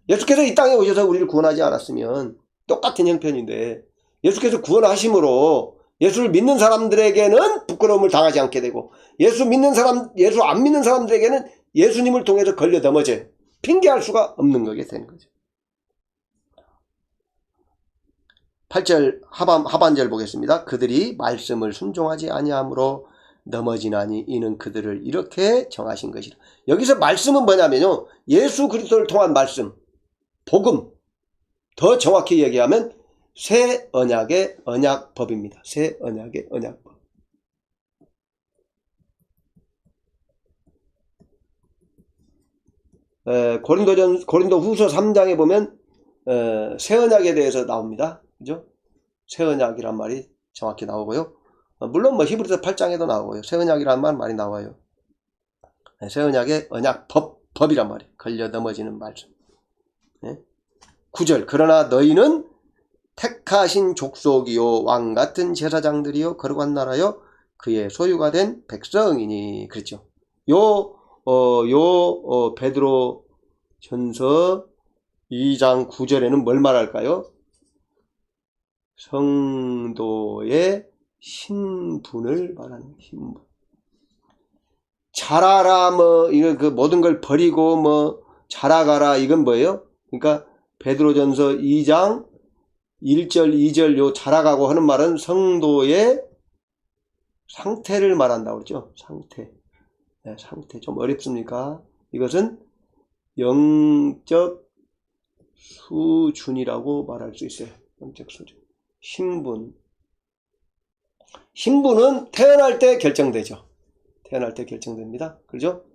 예수께서 이 땅에 오셔서 우리를 구원하지 않았으면 똑같은 형편인데 예수께서 구원하심으로 예수를 믿는 사람들에게는 부끄러움을 당하지 않게 되고 예수 안 믿는 사람들에게는 예수님을 통해서 걸려 넘어져요. 핑계할 수가 없는 거게 되는 거죠. 8절 하반절 보겠습니다. 그들이 말씀을 순종하지 아니하므로 넘어지나니 이는 그들을 이렇게 정하신 것이라. 여기서 말씀은 뭐냐면요. 예수 그리스도를 통한 말씀, 복음. 더 정확히 얘기하면 새 언약의 언약법입니다. 새 언약의 언약법. 고린도 후서 3장에 보면 새 언약에 대해서 나옵니다. 그죠? 새 언약이란 말이 정확히 나오고요. 물론 뭐 히브리서 8장에도 나오고요. 새 언약이라는 말 많이 나와요. 새 언약의 언약 법이란 말이에요. 걸려 넘어지는 말씀. 9절 그러나 너희는 택하신 족속이요 왕같은 제사장들이요 거룩한 나라요 그의 소유가 된 백성이니. 그랬죠. 베드로 전서 2장 9절에는 뭘 말할까요? 성도의 신분을 말하는 신분. 자라라 이거 그 모든 걸 버리고 자라가라 이건 뭐예요? 그러니까 베드로전서 2장 1절 2절 요 자라가고 하는 말은 성도의 상태를 말한다고 그러죠. 상태. 상태 좀 어렵습니까? 이것은 영적 수준이라고 말할 수 있어요. 영적 수준. 신분은 태어날 때 결정되죠. 태어날 때 결정됩니다. 그렇죠?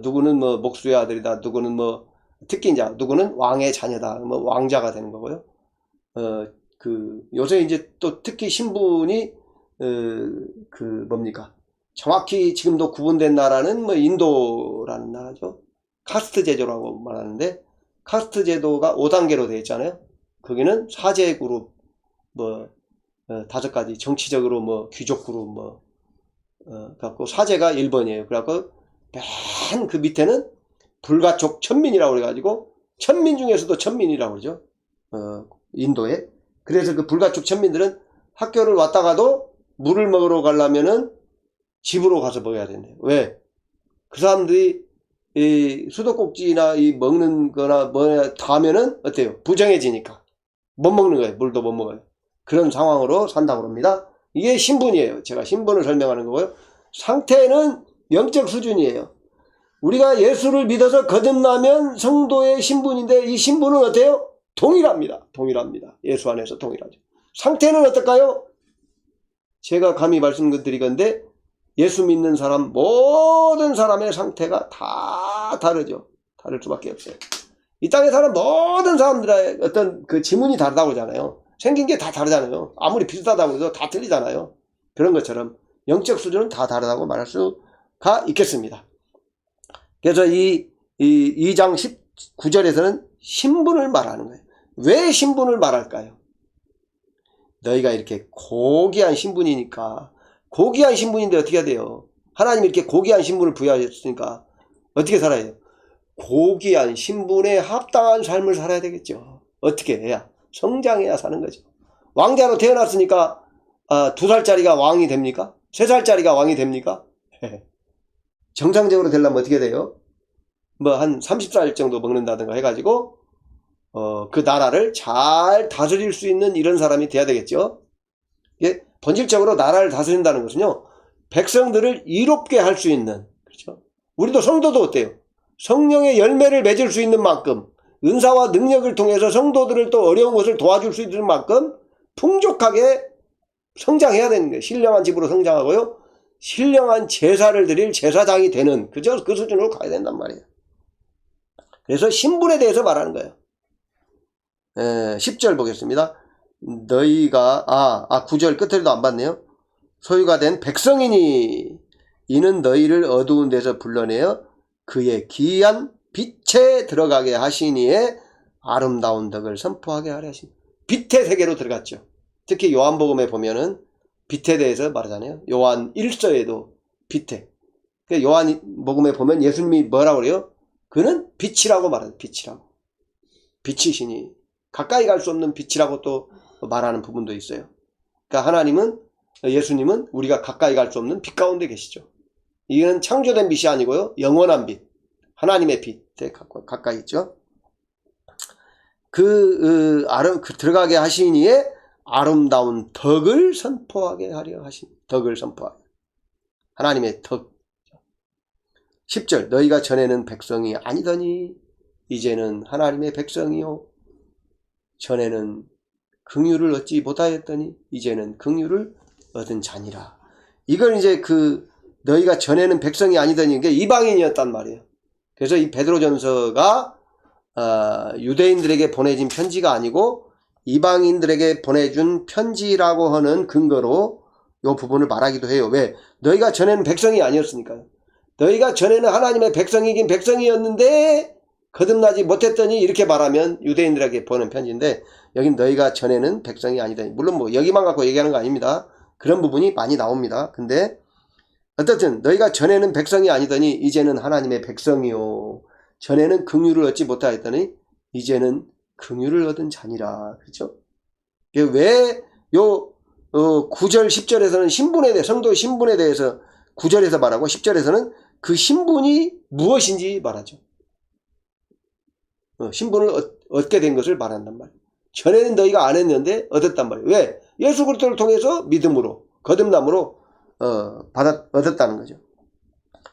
누구는 목수의 아들이다. 누구는 특기자. 누구는 왕의 자녀다. 왕자가 되는 거고요. 요새 이제 또 특히 신분이 뭡니까? 정확히 지금도 구분된 나라는 인도라는 나라죠. 카스트 제도라고 말하는데 카스트 제도가 5단계로 되어 있잖아요. 거기는 사제 그룹 5가지 정치적으로 귀족 그룹 갖고 사제가 1번이에요. 그래갖고 맨 그 밑에는 불가촉 천민이라고 그래가지고 천민 중에서도 천민이라고 그러죠. 인도에. 그래서 그 불가촉 천민들은 학교를 왔다가도 물을 먹으러 가려면은 집으로 가서 먹어야 된대요. 왜? 그 사람들이 이 수도꼭지나 이 먹는 거나 다 하면은 어때요? 부정해지니까. 못 먹는 거예요. 물도 못 먹어요. 그런 상황으로 산다고 합니다. 이게 신분이에요. 제가 신분을 설명하는 거고요. 상태는 영적 수준이에요. 우리가 예수를 믿어서 거듭나면 성도의 신분인데 이 신분은 어때요? 동일합니다. 동일합니다. 예수 안에서 동일하죠. 상태는 어떨까요? 제가 감히 말씀드리건데 예수 믿는 사람 모든 사람의 상태가 다 다르죠. 다를 수밖에 없어요. 이 땅에 사는 모든 사람들의 어떤 그 지문이 다르다고 하잖아요. 생긴 게 다 다르잖아요. 아무리 비슷하다고 해도 다 틀리잖아요. 그런 것처럼 영적 수준은 다 다르다고 말할 수가 있겠습니다. 그래서 이 2장 19절에서는 신분을 말하는 거예요. 왜 신분을 말할까요? 너희가 이렇게 고귀한 신분이니까, 고귀한 신분인데 어떻게 해야 돼요? 하나님이 이렇게 고귀한 신분을 부여하셨으니까 어떻게 살아야 돼요? 고귀한 신분에 합당한 삶을 살아야 되겠죠. 어떻게 해야? 성장해야 사는 거죠. 왕자로 태어났으니까 2살짜리가 왕이 됩니까? 3살짜리가 왕이 됩니까? 정상적으로 되려면 어떻게 돼요? 한 30살 정도 먹는다든가 해가지고 그 나라를 잘 다스릴 수 있는 이런 사람이 돼야 되겠죠. 이게 본질적으로 나라를 다스린다는 것은요, 백성들을 이롭게 할 수 있는, 그렇죠? 우리도 성도도 어때요? 성령의 열매를 맺을 수 있는 만큼, 은사와 능력을 통해서 성도들을 또 어려운 것을 도와줄 수 있는 만큼 풍족하게 성장해야 되는 거예요. 신령한 집으로 성장하고요, 신령한 제사를 드릴 제사장이 되는, 그죠? 그 수준으로 가야 된단 말이에요. 그래서 신분에 대해서 말하는 거예요. 10절 보겠습니다. 너희가 9절 끝에도 안 봤네요. 소유가 된 백성이니 이는 너희를 어두운 데서 불러내어 그의 기이한 빛에 들어가게 하시니에 아름다운 덕을 선포하게 하려 하시니. 빛의 세계로 들어갔죠. 특히 요한복음에 보면은 빛에 대해서 말하잖아요. 요한 1서에도 빛에. 요한복음에 보면 예수님이 뭐라고 그래요? 그는 빛이라고 말해요. 빛이라고. 빛이시니. 가까이 갈 수 없는 빛이라고 또 말하는 부분도 있어요. 그러니까 하나님은, 예수님은 우리가 가까이 갈 수 없는 빛 가운데 계시죠. 이건 창조된 빛이 아니고요, 영원한 빛, 하나님의 빛에 가까이 있죠. 들어가게 하시니에 아름다운 덕을 선포하게 하려 하신, 덕을 선포하게. 하나님의 덕. 10절 너희가 전에는 백성이 아니더니 이제는 하나님의 백성이요 전에는 긍휼을 얻지 못하였더니 이제는 긍휼을 얻은 자니라. 이걸 이제 너희가 전에는 백성이 아니더니 이게 이방인이었단 말이에요. 그래서 이 베드로전서가 유대인들에게 보내진 편지가 아니고 이방인들에게 보내준 편지라고 하는 근거로 요 부분을 말하기도 해요. 왜? 너희가 전에는 백성이 아니었으니까요. 너희가 전에는 하나님의 백성이긴 백성이었는데 거듭나지 못했더니 이렇게 말하면 유대인들에게 보낸 편지인데 여긴 너희가 전에는 백성이 아니다니. 물론 뭐 여기만 갖고 얘기하는 거 아닙니다. 그런 부분이 많이 나옵니다. 근데 어떻든 너희가 전에는 백성이 아니더니 이제는 하나님의 백성이요. 전에는 긍휼을 얻지 못하였더니 이제는 긍휼을 얻은 자니라. 그렇죠? 왜 요 9절 10절에서는 신분에 대해 성도의 신분에 대해서 9절에서 말하고 10절에서는 그 신분이 무엇인지 말하죠. 신분을 얻게 된 것을 말한단 말이에요. 전에는 너희가 안 했는데 얻었단 말이에요. 왜? 예수 그리스도를 통해서 믿음으로 거듭남으로 얻었다는 거죠.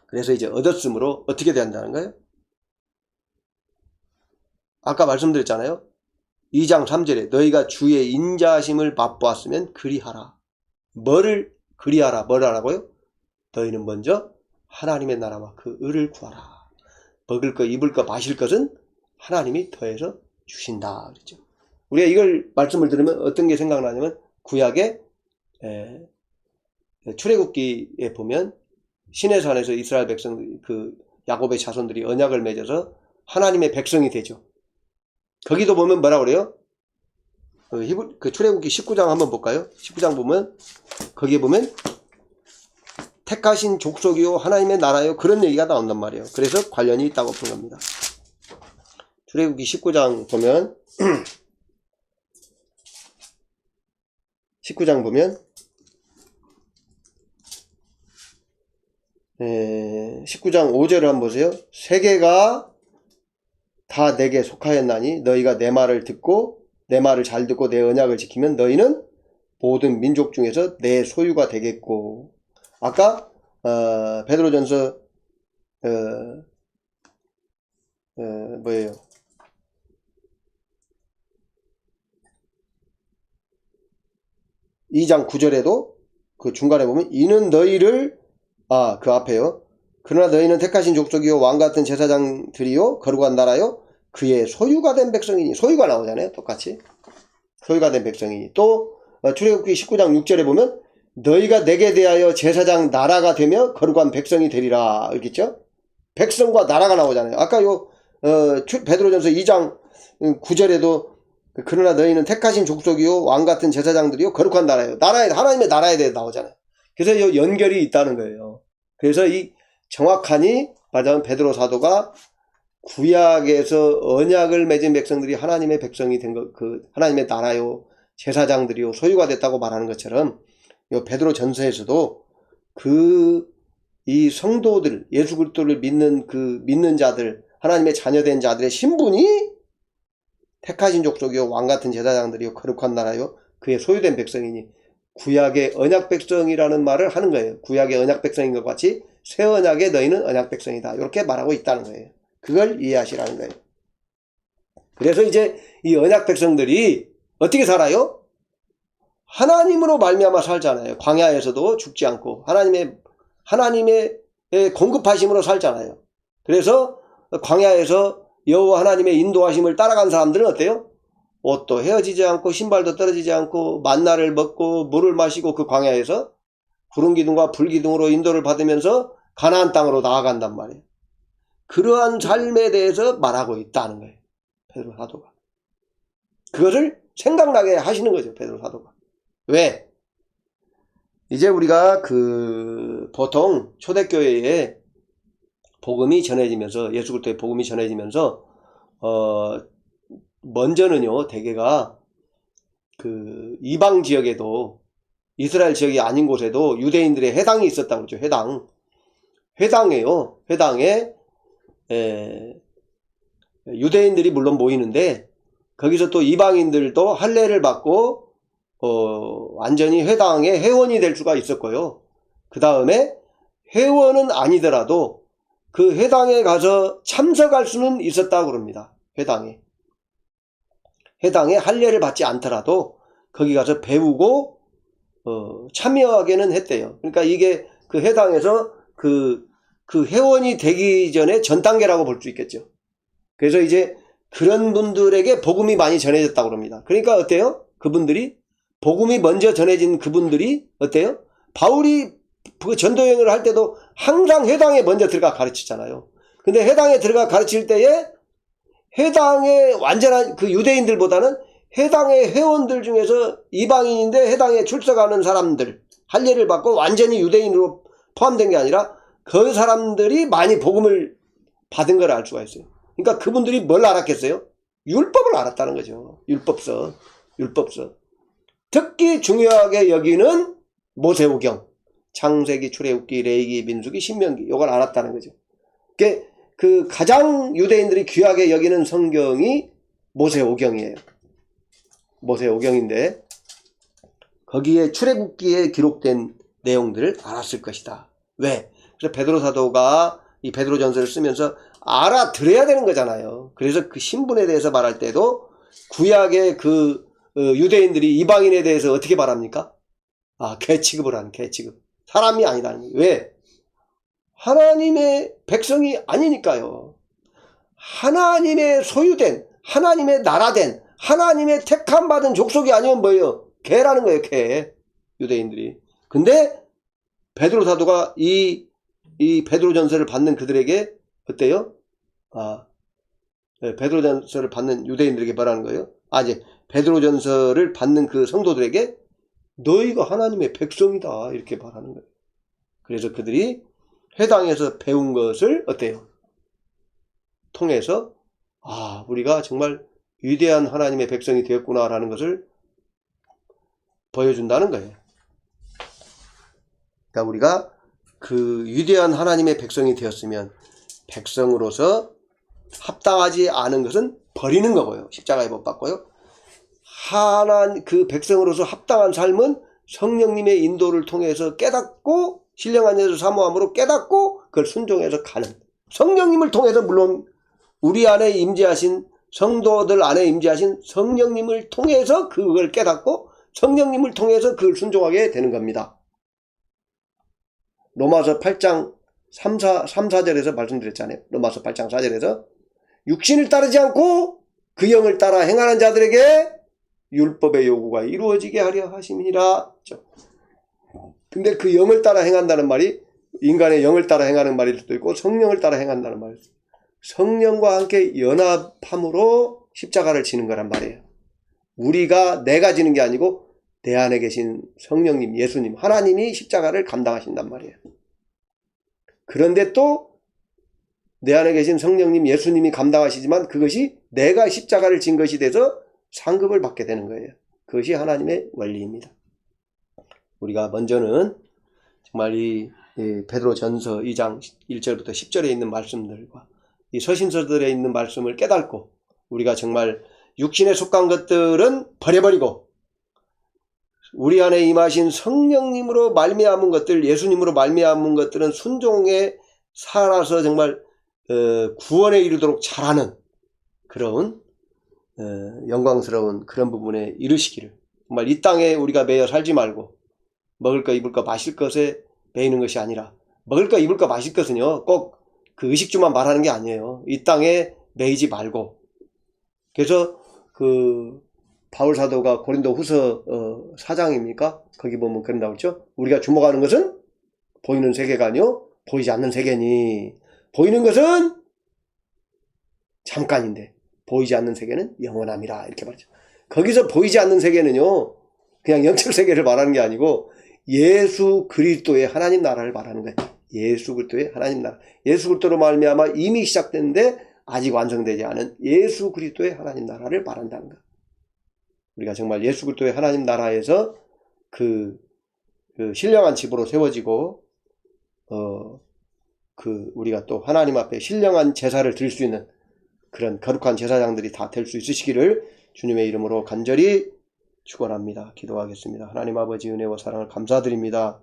그래서 이제 얻었으므로 어떻게 된다는 거예요? 아까 말씀드렸잖아요. 2장 3절에 너희가 주의 인자하심을 맛보았으면 그리하라. 뭐를 그리하라? 뭘 하라고요? 너희는 먼저 하나님의 나라와 그 의를 구하라. 먹을 것, 입을 것, 마실 것은 하나님이 더해서 주신다. 그렇죠. 우리가 이걸 말씀을 들으면 어떤 게 생각나냐면 구약의 출애굽기에 보면 시내산에서 이스라엘 백성 그 야곱의 자손들이 언약을 맺어서 하나님의 백성이 되죠. 거기도 보면 뭐라고 그래요? 그 출애굽기 19장 한번 볼까요? 19장 보면 거기에 보면 택하신 족속이요 하나님의 나라요 그런 얘기가 나온단 말이에요. 그래서 관련이 있다고 본 겁니다. 출애굽기 19장 보면 19장 보면 19장 5절을 한번 보세요. 세계가 다 내게 속하였나니 너희가 내 말을 듣고 내 말을 잘 듣고 내 언약을 지키면 너희는 모든 민족 중에서 내 소유가 되겠고 아까 베드로전서 뭐예요? 2장 9절에도 그 중간에 보면 이는 너희를 그 앞에요. 그러나 너희는 택하신 족속이요 왕같은 제사장들이요 거룩한 나라요 그의 소유가 된 백성이니 소유가 나오잖아요. 똑같이 소유가 된 백성이니 또 출애굽기 19장 6절에 보면 너희가 내게 대하여 제사장 나라가 되며 거룩한 백성이 되리라 이렇겠죠. 백성과 나라가 나오잖아요. 아까 요 베드로전서 2장 9절에도 그러나 너희는 택하신 족속이요 왕같은 제사장들이요 거룩한 나라예요. 나라에 하나님의 나라에 대해 나오잖아요. 그래서 이 연결이 있다는 거예요. 그래서 이 정확하니 말하자면 베드로 사도가 구약에서 언약을 맺은 백성들이 하나님의 백성이 된 것, 그 하나님의 나라요 제사장들이요 소유가 됐다고 말하는 것처럼 이 베드로 전서에서도 이 성도들 예수 그리스도를 믿는 자들 하나님의 자녀된 자들의 신분이 택하신 족속이요 왕같은 제사장들이요 거룩한 나라요 그의 소유된 백성이니 구약의 언약 백성이라는 말을 하는 거예요. 구약의 언약 백성인 것 같이 새 언약의 너희는 언약 백성이다 이렇게 말하고 있다는 거예요. 그걸 이해하시라는 거예요. 그래서 이제 이 언약 백성들이 어떻게 살아요? 하나님으로 말미암아 살잖아요. 광야에서도 죽지 않고 하나님의 공급하심으로 살잖아요. 그래서 광야에서 여호와 하나님의 인도하심을 따라간 사람들은 어때요? 옷도 헤어지지 않고 신발도 떨어지지 않고 만나를 먹고 물을 마시고 그 광야에서 구름 기둥과 불 기둥으로 인도를 받으면서 가나안 땅으로 나아간단 말이에요. 그러한 삶에 대해서 말하고 있다는 거예요. 베드로 사도가. 그것을 생각나게 하시는 거죠. 베드로 사도가. 왜? 이제 우리가 보통 초대교회에 복음이 전해지면서 예수 그리스도의 복음이 전해지면서 먼저는요 대개가 이방 지역에도 이스라엘 지역이 아닌 곳에도 유대인들의 회당이 있었다고 그러죠. 회당이에요. 회당에 유대인들이 물론 모이는데 거기서 또 이방인들도 할례를 받고 완전히 회당의 회원이 될 수가 있었고요. 그 다음에 회원은 아니더라도 그 회당에 가서 참석할 수는 있었다고 그럽니다. 회당에 할례를 받지 않더라도 거기 가서 배우고 참여하게는 했대요. 그러니까 이게 그 회당에서 그 회원이 되기 전에 전 단계라고 볼 수 있겠죠. 그래서 이제 그런 분들에게 복음이 많이 전해졌다고 합니다. 그러니까 어때요? 복음이 먼저 전해진 그분들이 어때요? 바울이 그 전도여행을 할 때도 항상 회당에 먼저 들어가 가르치잖아요. 근데 회당에 들어가 가르칠 때에 회당의 완전한 그 유대인들보다는 회당의 회원들 중에서 이방인인데 회당에 출석하는 사람들, 할례를 받고 완전히 유대인으로 포함된 게 아니라 그 사람들이 많이 복음을 받은 걸 알 수가 있어요. 그러니까 그분들이 뭘 알았겠어요? 율법을 알았다는 거죠. 율법서. 특히 중요하게 여기는 모세오경, 창세기, 출애굽기, 레위기, 민수기, 신명기, 이걸 알았다는 거죠. 그 가장 유대인들이 귀하게 여기는 성경이 모세오경이에요. 모세오경인데 거기에 출애굽기에 기록된 내용들을 알았을 것이다. 왜? 그래서 베드로 사도가 이 베드로전서를 쓰면서 알아들어야 되는 거잖아요. 그래서 그 신분에 대해서 말할 때도 구약의 그 유대인들이 이방인에 대해서 어떻게 말합니까? 개 취급을 하는, 개 취급. 사람이 아니다는 거예요. 왜? 하나님의 백성이 아니니까요. 하나님의 소유된, 하나님의 나라된, 하나님의 택함 받은 족속이 아니면 뭐예요? 개라는 거예요, 개. 유대인들이. 근데 베드로 사도가 이 베드로전서를 받는 그들에게 어때요? 베드로전서를 받는 유대인들에게 뭐라는 거예요? 이제 베드로전서를 받는 그 성도들에게 너희가 하나님의 백성이다 이렇게 말하는 거예요. 그래서 그들이 회당에서 배운 것을 어때요? 통해서 우리가 정말 위대한 하나님의 백성이 되었구나라는 것을 보여준다는 거예요. 그러니까 우리가 그 위대한 하나님의 백성이 되었으면 백성으로서 합당하지 않은 것은 버리는 거고요. 십자가에 못 박고요. 그 백성으로서 합당한 삶은 성령님의 인도를 통해서 깨닫고 신령한 예수 사모함으로 깨닫고 그걸 순종해서 가는, 성령님을 통해서 물론 우리 안에 임재하신 성도들 안에 임재하신 성령님을 통해서 그걸 깨닫고 성령님을 통해서 그걸 순종하게 되는 겁니다. 로마서 8장 3, 4절에서 말씀드렸잖아요. 로마서 8장 4절에서 육신을 따르지 않고 그 영을 따라 행하는 자들에게 율법의 요구가 이루어지게 하려 하심이니라. 근데 그 영을 따라 행한다는 말이 인간의 영을 따라 행하는 말일 수도 있고 성령을 따라 행한다는 말일 수도 있고 성령과 함께 연합함으로 십자가를 지는 거란 말이에요. 내가 지는 게 아니고 내 안에 계신 성령님, 예수님, 하나님이 십자가를 감당하신단 말이에요. 그런데 또 내 안에 계신 성령님, 예수님이 감당하시지만 그것이 내가 십자가를 진 것이 돼서 상급을 받게 되는 거예요. 그것이 하나님의 원리입니다. 우리가 먼저는 정말 이 베드로전서 2장 1절부터 10절에 있는 말씀들과 이 서신서들에 있는 말씀을 깨닫고 우리가 정말 육신에 속한 것들은 버려버리고 우리 안에 임하신 성령님으로 말미암은 것들, 예수님으로 말미암은 것들은 순종에 살아서 정말 구원에 이르도록 잘하는 그런 영광스러운 그런 부분에 이르시기를, 정말 이 땅에 우리가 매여 살지 말고 먹을 거 입을 거 마실 것에 매이는 것이 아니라, 먹을 거 입을 거 마실 것은요 꼭 그 의식주만 말하는 게 아니에요. 이 땅에 매이지 말고. 그래서 그 바울 사도가 고린도 후서 4장입니까? 거기 보면 그런다고 그랬죠. 우리가 주목하는 것은 보이는 세계가 아니요 보이지 않는 세계니, 보이는 것은 잠깐인데 보이지 않는 세계는 영원함이라 이렇게 말하죠. 거기서 보이지 않는 세계는요 그냥 영적 세계를 말하는 게 아니고 예수 그리스도의 하나님 나라를 말하는 거예요. 예수 그리스도의 하나님 나라. 예수 그리스도로 말미암아 이미 시작됐는데 아직 완성되지 않은 예수 그리스도의 하나님 나라를 말한다는 것. 우리가 정말 예수 그리스도의 하나님 나라에서 그 신령한 집으로 세워지고 우리가 또 하나님 앞에 신령한 제사를 드릴 수 있는 그런 거룩한 제사장들이 다 될 수 있으시기를 주님의 이름으로 간절히 축원합니다. 기도하겠습니다. 하나님 아버지 은혜와 사랑을 감사드립니다.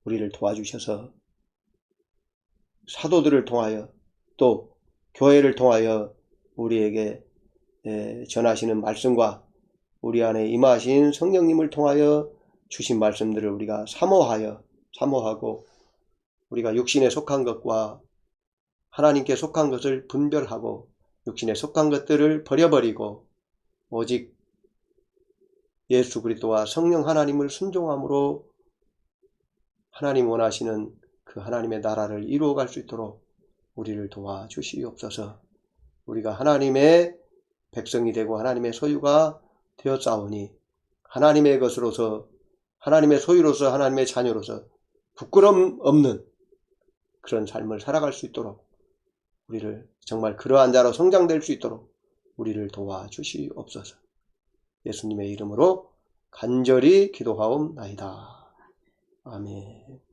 우리를 도와주셔서 사도들을 통하여 또 교회를 통하여 우리에게 전하시는 말씀과 우리 안에 임하신 성령님을 통하여 주신 말씀들을 우리가 사모하고 우리가 육신에 속한 것과 하나님께 속한 것을 분별하고 육신에 속한 것들을 버려버리고 오직 예수 그리스도와 성령 하나님을 순종함으로 하나님 원하시는 그 하나님의 나라를 이루어갈 수 있도록 우리를 도와주시옵소서. 우리가 하나님의 백성이 되고 하나님의 소유가 되었사오니 하나님의 것으로서, 하나님의 소유로서, 하나님의 자녀로서 부끄럼 없는 그런 삶을 살아갈 수 있도록, 우리를 정말 그러한 자로 성장될 수 있도록 우리를 도와주시옵소서. 예수님의 이름으로 간절히 기도하옵나이다. 아멘.